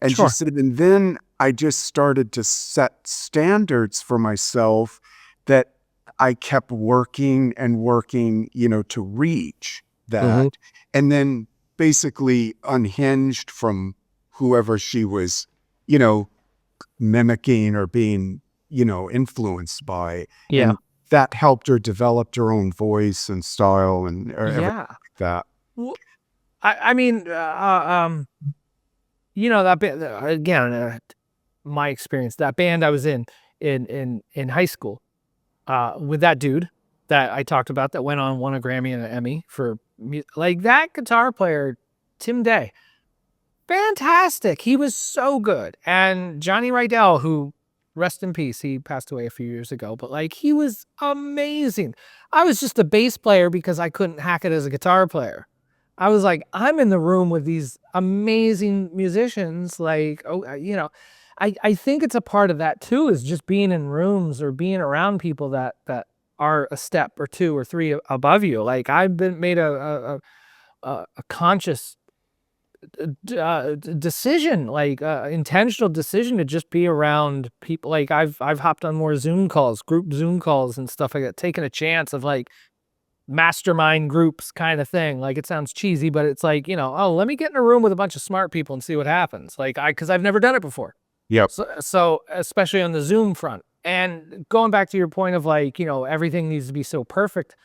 And she Sure. said, and then I just started to set standards for myself that I kept working and working, to reach Mhm. that. And then basically unhinged from whoever she was, you know, mimicking or being, influenced by. Yeah. And that helped her develop her own voice and style and everything Yeah. like that. Well, I mean, that band, again, my experience, that band I was in high school, with that dude that I talked about that went on, won a Grammy and an Emmy for like that guitar player, Tim Day. Fantastic. He was so good. And Johnny Rydell, who, rest in peace, he passed away a few years ago, but like he was amazing. I was just a bass player because I couldn't hack it as a guitar player. I was like, I'm in the room with these amazing musicians. Like, I think it's a part of that too, is just being in rooms or being around people that are a step or two or three above you. Like I've been made a conscious decision, like intentional decision to just be around people. Like I've hopped on more Zoom calls, group Zoom calls and stuff like that, taking a chance of like mastermind groups kind of thing. Like it sounds cheesy, but it's like, oh, let me get in a room with a bunch of smart people and see what happens. Like because I've never done it before. Yep. So especially on the Zoom front. And going back to your point of like, everything needs to be so perfect.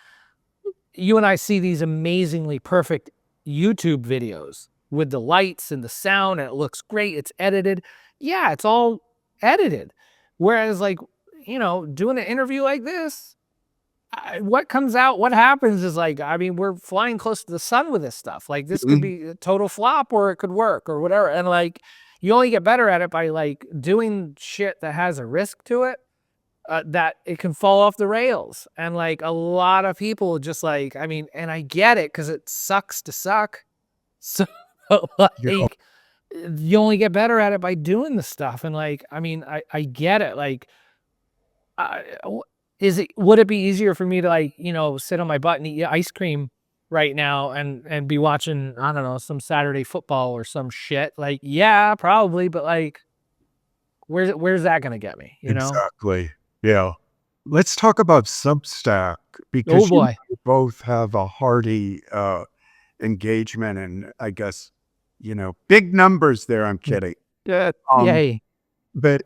You and I see these amazingly perfect YouTube videos with the lights and the sound, and it looks great. It's edited. Yeah, it's all edited. Whereas, like, doing an interview like this, what comes out, what happens is like, I mean, we're flying close to the sun with this stuff. Like, this could Mhm. be a total flop or it could work or whatever. And like, you only get better at it by like doing shit that has a risk to it, that it can fall off the rails. And like a lot of people just like, I mean, and I get it because it sucks to suck. So Yeah. like you only get better at it by doing the stuff. And like, I mean, I get it. Like, would it be easier for me to like, sit on my butt and eat ice cream right now and be watching, I don't know, some Saturday football or some shit? Like, yeah, probably, but like, where's that gonna get me, Exactly. Yeah. Let's talk about Substack Oh because boy. both have a hearty engagement and I guess, big numbers there. I'm kidding. Um, Yay. but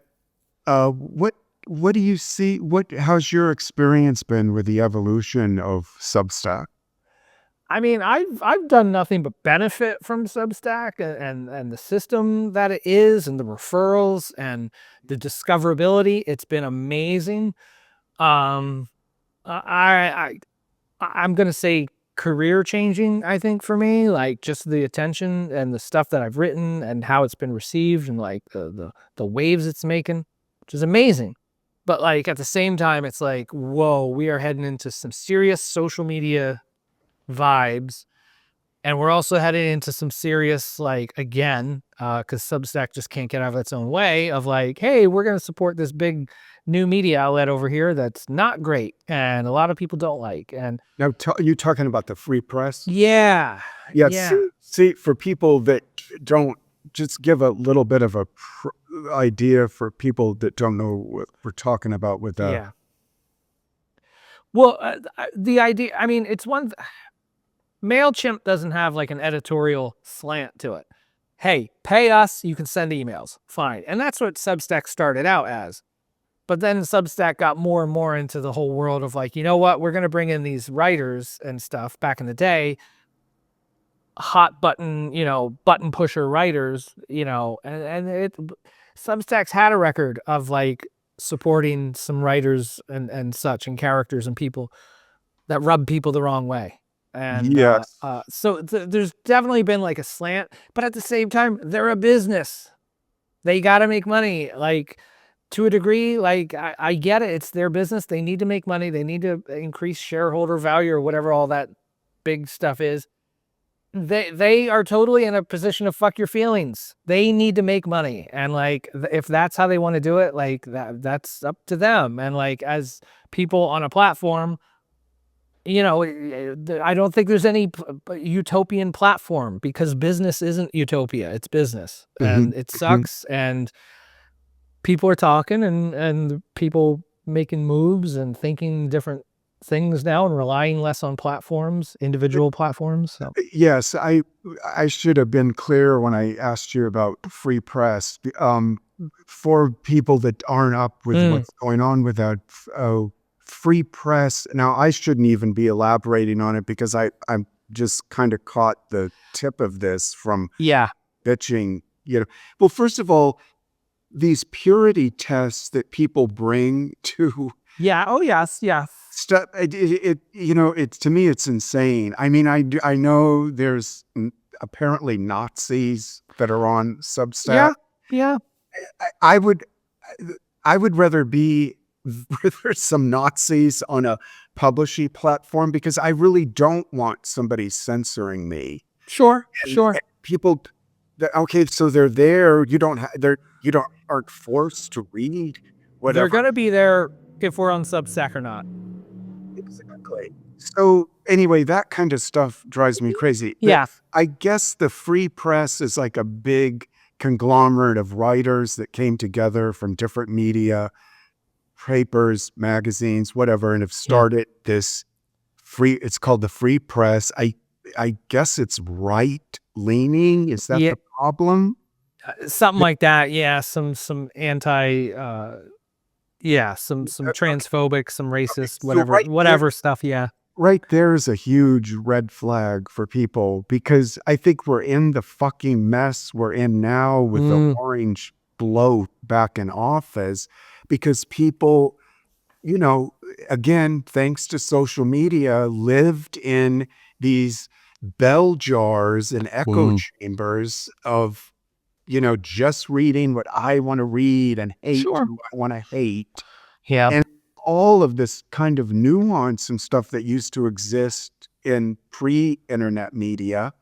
what do you see? How's your experience been with the evolution of Substack? I mean, I've done nothing but benefit from Substack and the system that it is and the referrals and the discoverability. It's been amazing. Um, I'm gonna say career changing. I think for me, like just the attention and the stuff that I've written and how it's been received and like the waves it's making, which is amazing. But like at the same time, it's like, whoa, we are heading into some serious social media vibes. And we're also headed into some serious, like, again, because Substack just can't get out of its own way of like, hey, we're going to support this big new media outlet over here that's not great and a lot of people don't like. And Now, you talking about the free press? yeah, Yeah. yeah, See, for people that don't, just give a little bit of a idea for people that don't know what we're talking about with that. yeah. Well, the idea, I mean, it's one, MailChimp doesn't have like an editorial slant to it. Hey, pay us, you can send emails. Fine. And that's what Substack started out as. But then Substack got more and more into the whole world of like, you know what, we're going to bring in these writers and stuff back in the day, hot button, button pusher writers, and Substack's had a record of like supporting some writers and such and characters and people that rub people the wrong way. And Yes. so there's definitely been like a slant, but at the same time, they're a business. They got to make money. Like, to a degree, like, I get it. It's their business. They need to make money. They need to increase shareholder value or whatever all that big stuff is. They are totally in a position of fuck your feelings. They need to make money. And like, if that's how they want to do it, like that's up to them. And like, as people on a platform, I don't think there's any utopian platform because business isn't utopia. It's business and it sucks. And people are talking and people making moves and thinking different things now and relying less on platforms, individual platforms. So. Yes, I should have been clear when I asked you about free press. For people that aren't up with what's going on with that free press. Now, I shouldn't even be elaborating on it because I'm just kind of caught the tip of this from bitching. Well, first of all, these purity tests that people bring to oh yes, stuff, it to me it's insane. I mean, I know there's apparently Nazis that are on Substack. Yeah. I would rather be there's some Nazis on a publishing platform because I really don't want somebody censoring me. Sure. People okay, so they're there. You aren't forced to read whatever. They're gonna be there if we're on Substack or not. Exactly. So anyway, that kind of stuff drives me crazy. Yeah. I guess the free press is like a big conglomerate of writers that came together from different media, papers, magazines, whatever, and have started this it's called the free press. I guess it's right leaning. Is that the problem? Something like that. Yeah. Some anti, some transphobic, some racist, whatever stuff. Yeah. Right there is a huge red flag for people because I think we're in the fucking mess we're in now with the orange bloat back in office because people, again, thanks to social media, lived in these bell jars and echo chambers of, just reading what I want to read and hate who I want to hate. Yeah. And all of this kind of nuance and stuff that used to exist in pre-internet media.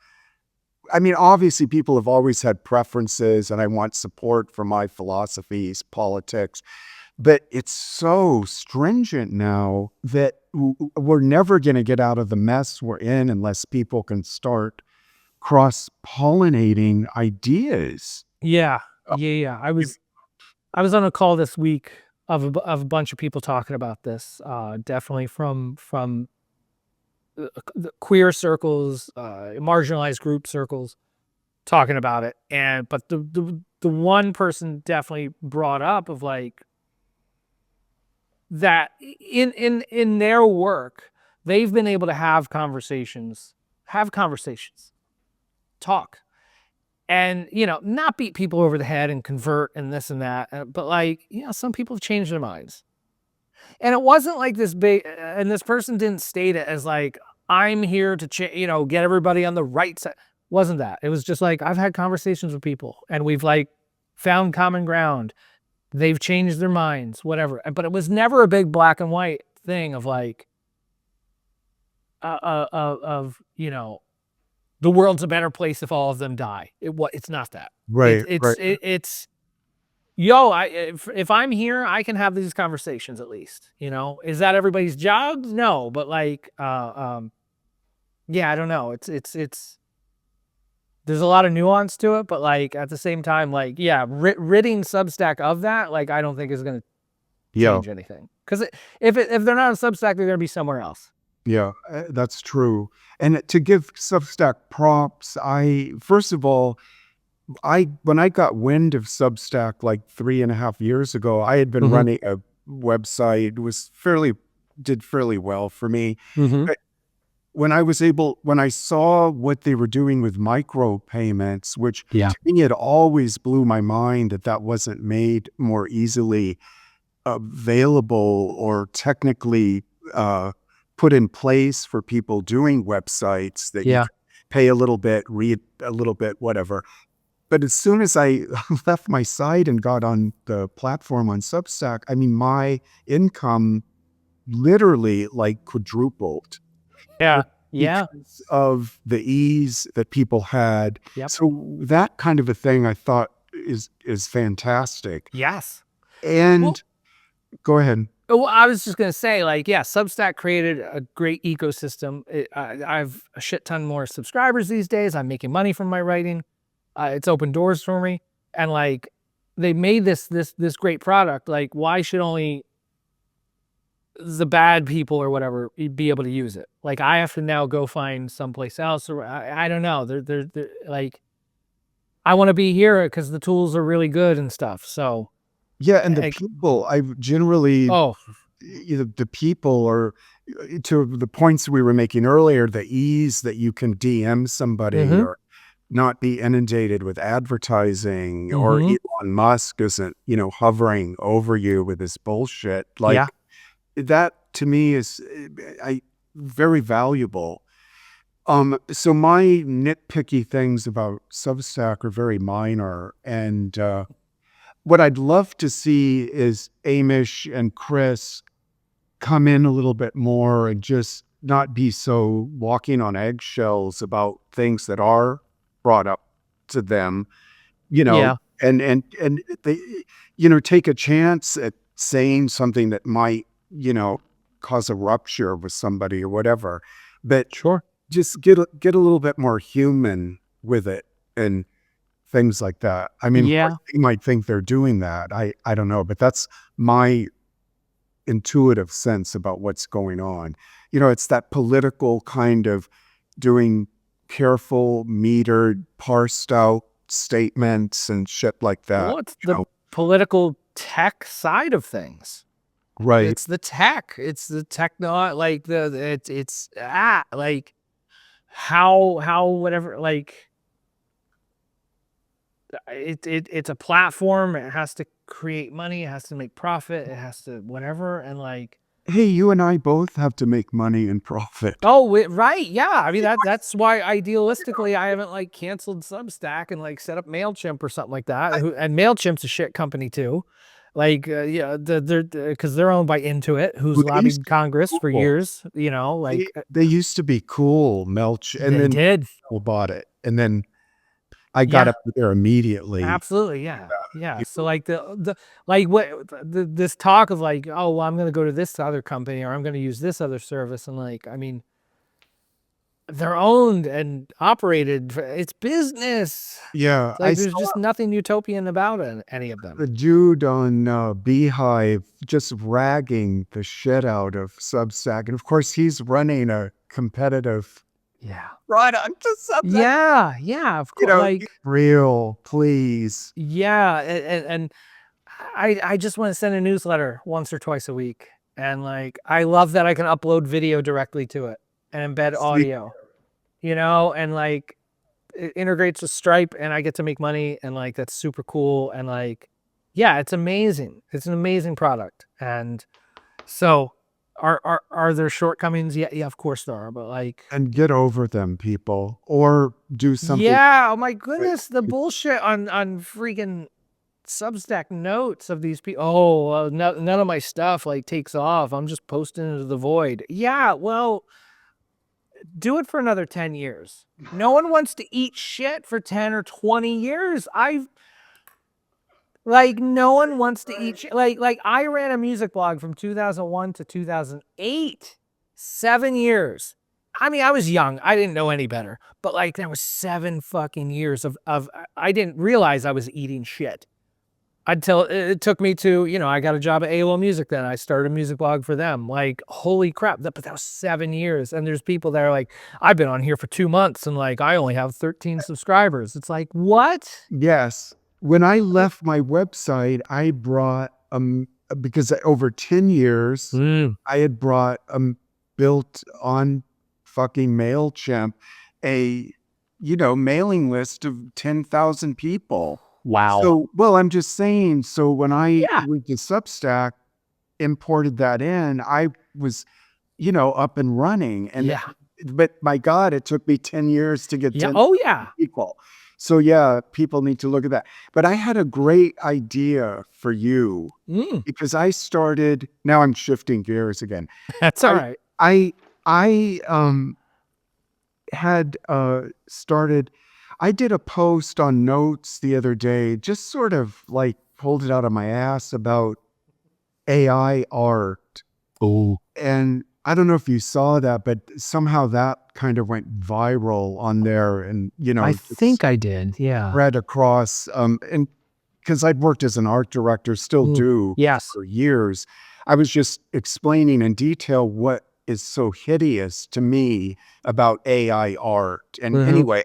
I mean, obviously people have always had preferences and I want support for my philosophies, politics, but it's so stringent now that we're never going to get out of the mess we're in unless people can start cross-pollinating ideas. Yeah. I was on a call this week of a bunch of people talking about this, definitely from the queer circles, marginalized group circles, talking about it. But the one person definitely brought up of like that in their work, they've been able to have conversations, talk. And, not beat people over the head and convert and this and that. But like, some people have changed their minds. And it wasn't like this big, and this person didn't state it as like, I'm here to, get everybody on the right side. Wasn't that. It was just like, I've had conversations with people and we've like found common ground. They've changed their minds, whatever. But it was never a big black and white thing of like, you know, the world's a better place if all of them die. It's not that. Right, right. It's yo, if I'm here, I can have these conversations at least. You know, is that everybody's job? No, but like, yeah, I don't know. It's there's a lot of nuance to it, but like at the same time, like, yeah, ridding Substack of that, like, I don't think is going to Yeah, change anything. Because if they're not on Substack, they're going to be somewhere else. yeah, that's true. And to give Substack props, first of all, when I got wind of Substack like 3.5 years ago, I had been Mm-hmm. running a website, did fairly well for me. Mm-hmm. But when I saw what they were doing with micropayments, which Yeah. to me it always blew my mind that wasn't made more easily available or technically put in place for people doing websites, that you Yeah. could pay a little bit, read a little bit, whatever. But as soon as I left my site and got on the platform on Substack, I mean, my income literally like quadrupled Yeah. Yeah. because of the ease that people had. Yep. So that kind of a thing I thought is fantastic. Yes. Well, And go ahead. well, I was just gonna say, like, yeah, Substack created a great ecosystem. I've a shit ton more subscribers these days. I'm making money from my writing. It's opened doors for me, and like, they made this great product. Like, why should only the bad people or whatever be able to use it? Like, I have to now go find someplace else, or I don't know. They're like, I want to be here because the tools are really good and stuff. So, Yeah, and the like, people, I generally, oh, the people are to the points we were making earlier, the ease that you can DM somebody mm-hmm, or not be inundated with advertising, or mm-hmm, Elon Musk isn't, hovering over you with this bullshit. yeah, Like that to me is very valuable. So my nitpicky things about Substack are very minor, and what I'd love to see is Amish and Chris come in a little bit more and just not be so walking on eggshells about things that are brought up to them, you know, yeah, and they, take a chance at saying something that might, cause a rupture with somebody or whatever, but sure, just get a little bit more human with it and things like that. I mean, of course, yeah. they might think they're doing that. I don't know, but that's my intuitive sense about what's going on. It's that political kind of doing careful, metered, parsed out statements and shit like that, Well, it's the political tech side of things. Right. It's the tech. It's the techno. Like like how whatever. Like it's a platform. It has to create money. It has to make profit. It has to whatever. And like, Hey, you and I both have to make money and profit. oh, right, yeah. I mean that's why idealistically I haven't like canceled Substack and like set up Mailchimp or something like that. And Mailchimp's a shit company too. Like, yeah, they're because they're owned by Intuit, who's Well, they used lobbied to be Congress for cool. years. You know, like, They used to be cool, Melch, and they then did. people bought it, and then I got Yeah, up there immediately. absolutely. Yeah, yeah. So like the like what this talk of like, oh, well, I'm gonna go to this other company or I'm gonna use this other service, and like, I mean, they're owned and operated. It's business. Yeah, It's I like there's saw just nothing utopian about any of them. the dude on Beehive just ragging the shit out of Substack, and of course he's running a competitive Yeah. product to Substack. Yeah, yeah, of course. Get Like, real, please. yeah, and I just want to send a newsletter once or twice a week, and like I love that I can upload video directly to it and embed See, audio, and like it integrates with Stripe, and I get to make money, and like that's super cool, and like, yeah, it's amazing. It's an amazing product, and so are there shortcomings? Yeah, yeah, of course there are, but like, and get over them, people, or do something. yeah, oh my goodness, the bullshit on freaking Substack notes of these people. Oh, none of my stuff like takes off. I'm just posting into the void. Yeah, well, do it for another 10 years. No one wants to eat shit for 10 or 20 years. No one wants to eat shit. Like I ran a music blog from 2001 to 2008. 7 years. I mean, I was young. I didn't know any better. But like that was 7 fucking years of I didn't realize I was eating shit. Until it took me to, I got a job at AOL Music then. I started a music blog for them. Like, holy crap. But that was 7 years. And there's people that are like, I've been on here for 2 months and like, I only have 13 subscribers. It's like, what? Yes. When I left my website, I brought, because over 10 years, I had brought, built on fucking MailChimp, a, mailing list of 10,000 people. Wow. So, well, I'm just saying, so when I Yeah. went to Substack, imported that in, I was, up and running. And Yeah. but my God, it took me 10 years to get Yeah. 10 Oh, yeah. people. So yeah, people need to look at that. But I had a great idea for you because I started, now I'm shifting gears again. That's all right. I had started, I did a post on Notes the other day, just sort of like pulled it out of my ass about AI art. Oh. And I don't know if you saw that, but somehow that kind of went viral on there, and I think I did. Yeah. spread across. And because I'd worked as an art director, still do Yes. for years, I was just explaining in detail what is so hideous to me about AI art. And anyway,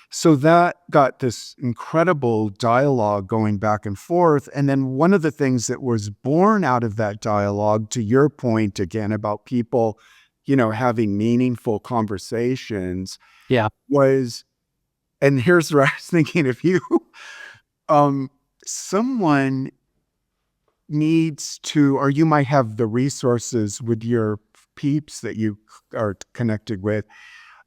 so that got this incredible dialogue going back and forth. And then one of the things that was born out of that dialogue, to your point again about people, having meaningful conversations, Yeah. was, and here's where I was thinking of you, someone needs to, or you might have the resources with your peeps that you are connected with.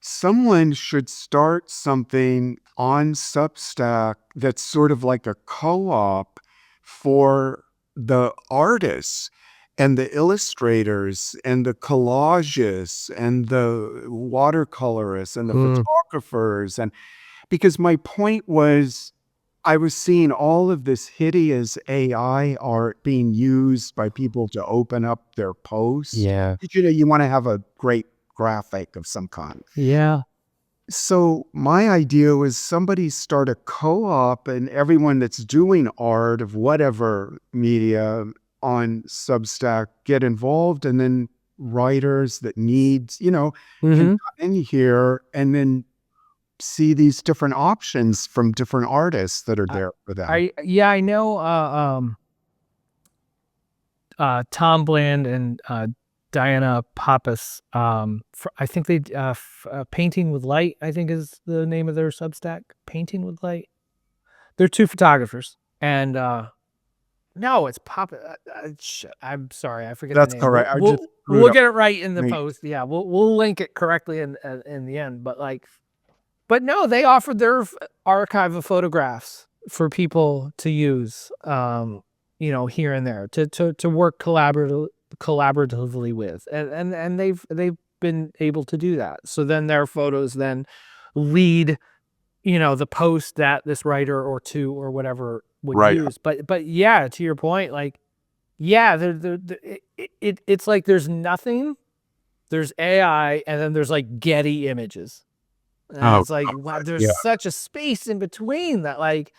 Someone should start something on Substack that's sort of like a co-op for the artists and the illustrators and the collagists and the watercolorists and the photographers. And because my point was, I was seeing all of this hideous AI art being used by people to open up their posts. Yeah. You want to have a great graphic of some kind. Yeah. So my idea was somebody start a co-op, and everyone that's doing art of whatever media on Substack get involved, and then writers that need, can come in here and then see these different options from different artists that are there for them. I know Tom Bland and Diana Pappas. I think they Painting with Light, I think is the name of their Substack. Painting with Light. They're 2 photographers, and no, it's Pappas. I'm sorry, I forget. That's the name. correct. We'll get it right in the post. Yeah, we'll link it correctly in the end. But no, they offered their archive of photographs for people to use, here and there to work collaboratively with, and they've been able to do that. So then their photos then lead, the post that this writer or 2 or whatever would use. But yeah, to your point, like, yeah, it's like there's nothing, there's AI, and then there's like Getty images. And it's like, wow, there's such a space in between that, like,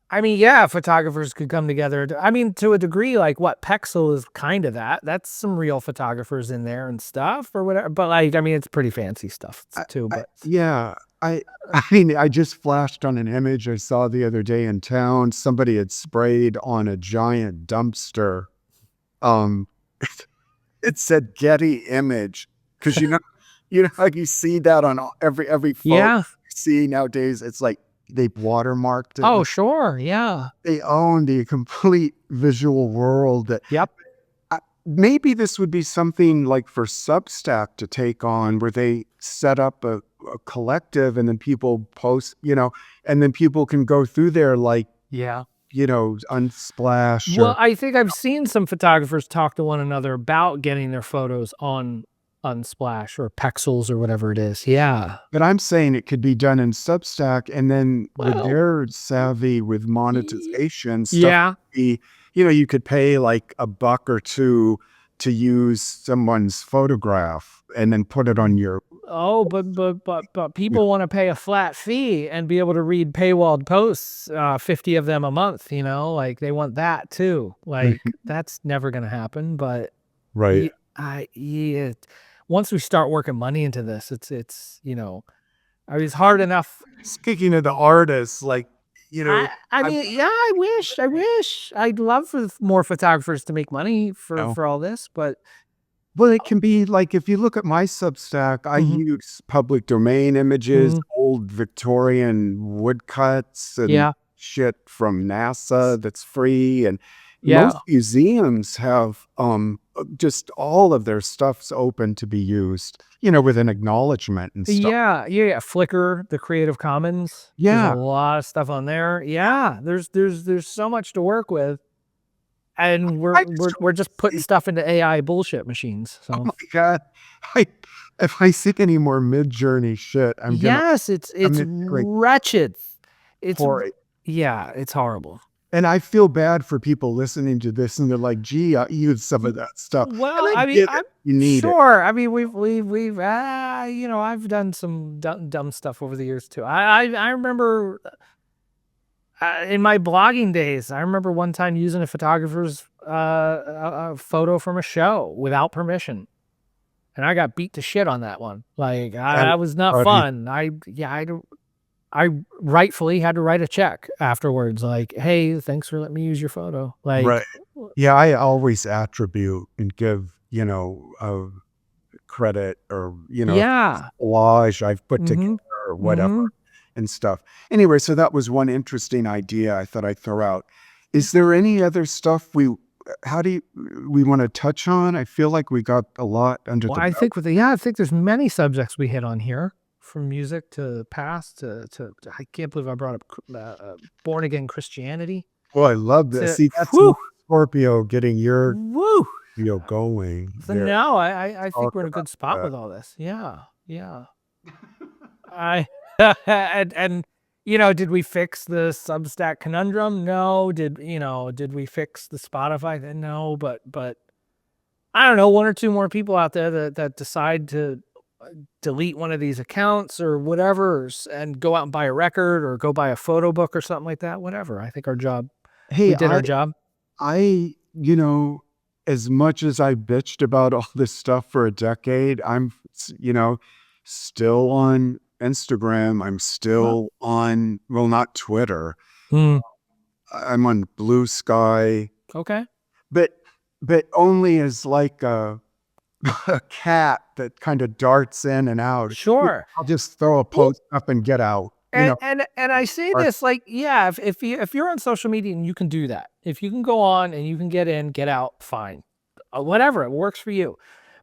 I mean, yeah, photographers could come together. I mean, to a degree, like what Pexel is kind of that. That's some real photographers in there and stuff or whatever. But like, I mean, it's pretty fancy stuff too. But I mean, I just flashed on an image I saw the other day in town. Somebody had sprayed on a giant dumpster. It said Getty image, because like you see that on every photo you see nowadays. It's like they've watermarked it. Oh, sure. Yeah. They own the complete visual world. Yep. Maybe this would be something like for Substack to take on, where they set up a collective and then people post, and then people can go through there like, Unsplash. Well, I think I've seen some photographers talk to one another about getting their photos on Unsplash or Pexels or whatever it is. Yeah. But I'm saying it could be done in Substack, and then with Well, their savvy with y- monetization stuff, yeah. be, you could pay like $1 or $2 to use someone's photograph and then put it on your. Oh, but people want to pay a flat fee and be able to read paywalled posts, 50 of them a month, like they want that too. Like that's never going to happen, but Right. yeah, once we start working money into this, I mean, it's hard enough. Speaking of the artists, like, I I'm, mean, yeah, I wish I'd love for more photographers to make money know, for all this, but well, it can be like if you look at my Substack, I mhm, use public domain images, mhm, old Victorian woodcuts and yeah, shit from NASA that's free. And yeah. most museums have just all of their stuff's open to be used, with an acknowledgement and stuff. Yeah. Flickr, the Creative Commons. There's a Yeah. lot of stuff on there. Yeah, there's so much to work with, and I just we're hope to just putting see. stuff into AI bullshit machines. Oh So my God. I if I see any more mid-journey shit, yes, I'm it's gonna like wretched. It's pour it. yeah, it's horrible. And I feel bad for people listening to this and they're like, gee, I use some of that stuff. And Well, I I mean, get it. I'm You need it. sure. I mean, we've I've done some dumb stuff over the years too. I remember in my blogging days, I remember one time using a photographer's a photo from a show without permission, and I got beat to shit on that one. Like And that was not already fun. I rightfully had to write a check afterwards. Like, hey, thanks for letting me use your photo. right. Like, Yeah, I always attribute and give, credit or, if it's yeah. a collage I've put together Mm-hmm. or whatever Mm-hmm. and stuff. Anyway, so that was one interesting idea I thought I'd throw out. Is there any other stuff how do we want to touch on? I feel like we got a lot under Well, the belt. I think there's many subjects we hit on here, from music to past to I can't believe I brought up born again Christianity. Well, I love this. To See, that's whew, more Scorpio getting your woo. going So there. no, I think Talk we're in a about good spot that. with all this. Yeah, yeah. I and did we fix the Substack conundrum? No. Did we fix the Spotify? No, but I don't know, one or two more people out there that decide to delete one of these accounts or whatever, and go out and buy a record or go buy a photo book or something like that. Whatever. I think we Hey, did our job. as much as I bitched about all this stuff for a decade, still on Instagram. I'm Well, still on, well, not Twitter. hmm, I'm on Blue Sky, okay. but only as like a a cat that kind of darts in and out. Sure. I'll just throw a Well, post up and get out. and I say Or- this like, yeah, if you're on social media and you can do that, if you can go on and you can get in, get out, fine, whatever, it works for you.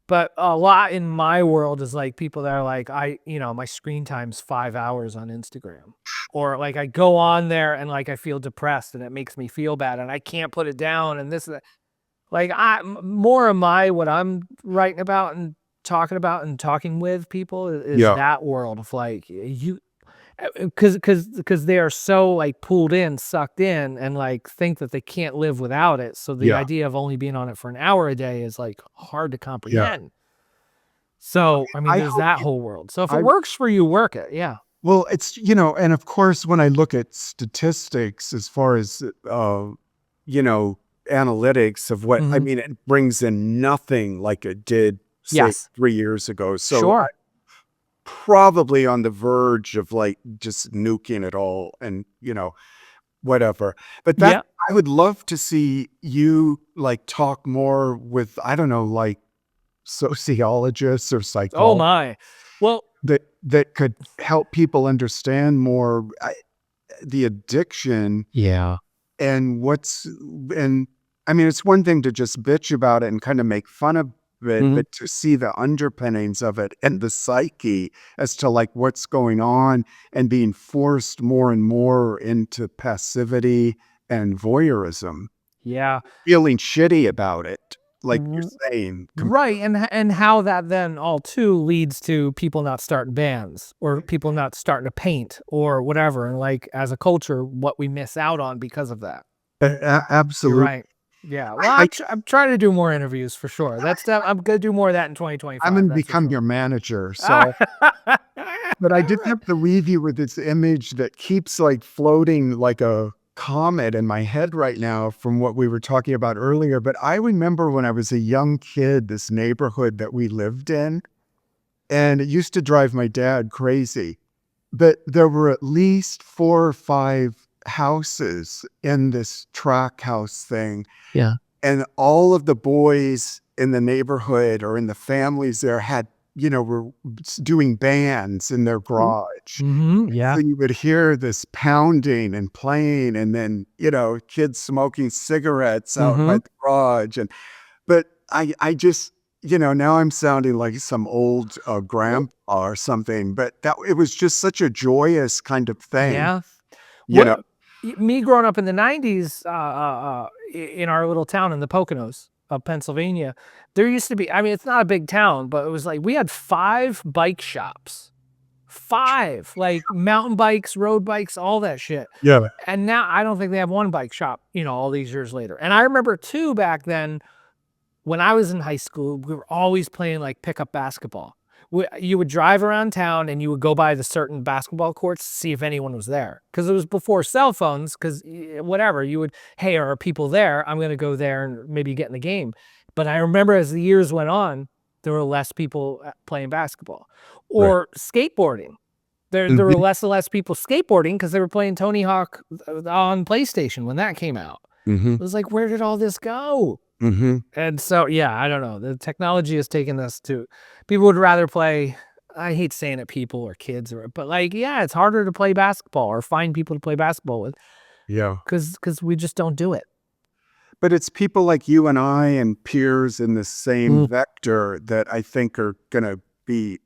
But a lot in my world is like people that are like, my screen time's 5 hours on Instagram, or like I go on there and like I feel depressed and it makes me feel bad and I can't put it down and this and that. Like more of what I'm writing about and talking with people is Yeah, that world of like you because they are so like pulled in, sucked in, and like think that they can't live without it. So the yeah, idea of only being on it for an hour a day is like hard to yeah. comprehend. So I mean, I there's hope that you, whole world. So if it I works for you, work it. Yeah. Well, it's, and of course, when I look at statistics as far as, you know, analytics of what, I Hmm. mean, it brings in nothing like it did, say, Yes. 3 years ago. So I'm Sure. probably on the verge of like just nuking it all and, whatever. But Yeah. I would love to see you like talk more with, I don't know, like sociologists or Oh psychologists my. Well, that could help people understand more the addiction yeah. and and I mean, it's one thing to just bitch about it and kind of make fun of it, Hmm. but to see the underpinnings of it and the psyche as to like what's going on and being forced more and more into passivity and voyeurism, Yeah. feeling shitty about it. like you're saying. Right, and how that then all too leads to people not starting bands or people not starting to paint or whatever, and like as a culture, what we miss out on because of that. You're Absolutely. right. Yeah. Well, I'm trying to do more interviews for sure. I'm gonna do more of that in 2025. I'm going to That's for become sure. your manager. So, but I did have to leave you with this image that keeps like floating like a comet in my head right now from what we were talking about earlier. But I remember when I was a young kid, this neighborhood that we lived in, and it used to drive my dad crazy. But there were at least 4 or 5 houses in this track house thing. Yeah. And all of the boys in the neighborhood or in the families there had, were doing bands in their garage. Yeah. So you would hear this pounding and playing, and then, kids smoking cigarettes out by the garage. But I just, now I'm sounding like some old grandpa or something, but it was just such a joyous kind of thing. Yeah. You know, Me growing up in the 90s, in our little town in the Poconos of Pennsylvania, there used to be, I mean, it's not a big town, but it was like we had 5 bike shops. 5, like mountain bikes, road bikes, all that shit. yeah. And now I don't think they have 1 bike shop, all these years later. And I remember too, back then, when I was in high school, we were always playing like pickup basketball. You would drive around town and you would go by the certain basketball courts to see if anyone was there. Because it was before cell phones, because whatever, you would, hey, are people there? I'm going to go there and maybe get in the game. But I remember as the years went on, there were less people playing basketball. Or skateboarding. There were less and less people skateboarding because they were playing Tony Hawk on PlayStation when that came out. It was like, where did all this go? And so, yeah, I don't know. The technology has taken us to, people would rather play, I hate saying it, people or kids, but like, yeah, it's harder to play basketball or find people to play basketball with. Yeah. Because we just don't do it. But it's people like you and I and peers in the same vector that I think are going to be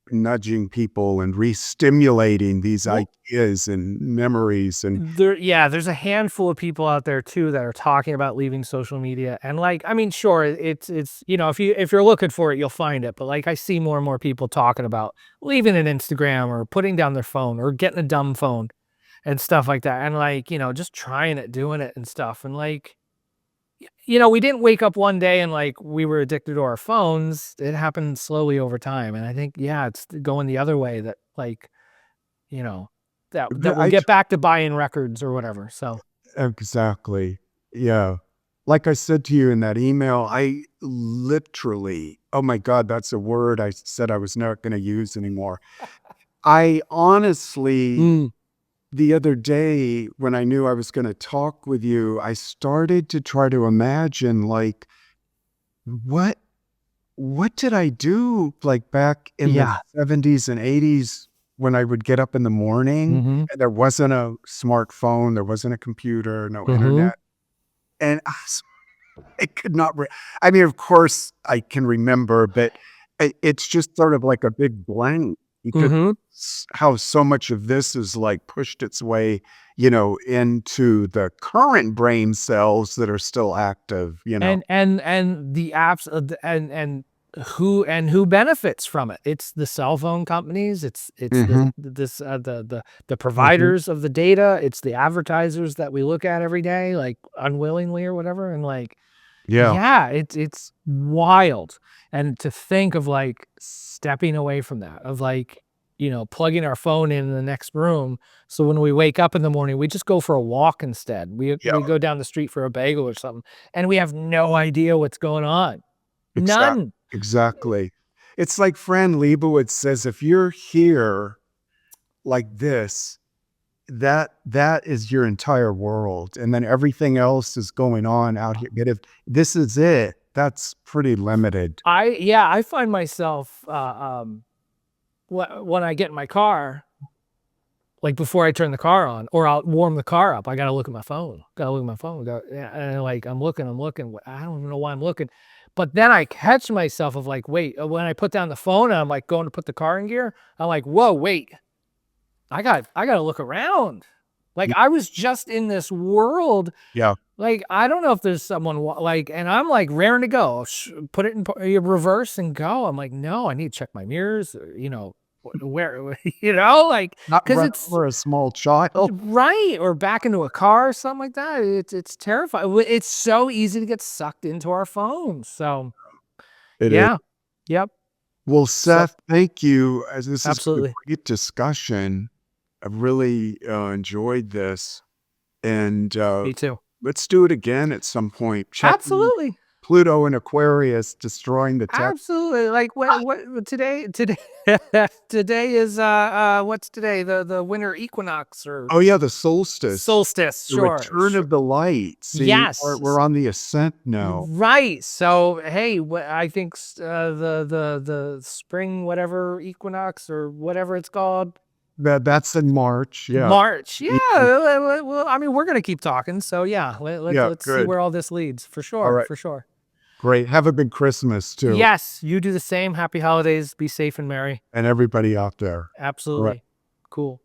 nudging people and re-stimulating these ideas and memories. And there's a handful of people out there too that are talking about leaving social media. And like, I mean, sure, it's if you're looking for it, you'll find it. But like, I see more and more people talking about leaving an Instagram or putting down their phone or getting a dumb phone and stuff like that. And like, just trying it, doing it and stuff. And like, we didn't wake up one day and like we were addicted to our phones. It happened slowly over time. And I think, yeah, it's going the other way that like, that we'll get back to buying records or whatever. So exactly. Yeah. Like I said to you in that email, I literally, oh my God, that's a word I said I was not going to use anymore. I honestly, the other day when I knew I was going to talk with you, I started to try to imagine like, what did I do like back in the 70s and 80s when I would get up in the morning and there wasn't a smartphone, there wasn't a computer, no internet. And I could not, I mean, of course I can remember, but it's just sort of like a big blank. How so much of this is like pushed its way, into the current brain cells that are still active, and the apps and who benefits from it. It's the cell phone companies. It's the providers of the data. It's the advertisers that we look at every day, like unwillingly or whatever. And like, it's wild. And to think of like stepping away from that, of like, plugging our phone in the next room. So when we wake up in the morning, we just go for a walk instead. We go down the street for a bagel or something, and we have no idea what's going on. None. Exactly. It's like Fran Lebowitz says, if you're here like this, that is your entire world. And then everything else is going on out here. But if this is it, that's pretty limited. I find myself, when I get in my car, like before I turn the car on or I'll warm the car up, I got to look at my phone. And like, I'm looking. I don't even know why I'm looking. But then I catch myself of like, wait, when I put down the phone and I'm like going to put the car in gear, I'm like, whoa, wait, I got to look around. Like I was just in this world. Yeah. Like, I don't know if there's someone like, and I'm like raring to go, put it in reverse and go. I'm like, no, I need to check my mirrors, you know, where, you know, like, Not cause run it's over a small child. right. Or back into a car or something like that. It's terrifying. It's so easy to get sucked into our phones. So It is. yeah. Yep. Well, So Seth, thank you. As this has been absolutely. a great discussion. I've really enjoyed this. And Me too. let's do it again at some point. Checking Absolutely. Pluto and Aquarius destroying the tech. Absolutely. Like what today is what's today? The winter equinox or Oh, yeah, the solstice, solstice, the sure. return of the light. See, Yes. we're on the ascent now. Right. So, hey, I think the spring whatever equinox or whatever it's called, That's in March. Yeah. March. Yeah. Well, I mean, we're gonna keep talking. So yeah, Yeah, let's see good. where all this leads for All sure. right. For sure. Great. Have a good Christmas too. Yes, you do the same. Happy holidays. Be safe and merry. And everybody out there. All right. Absolutely. Cool.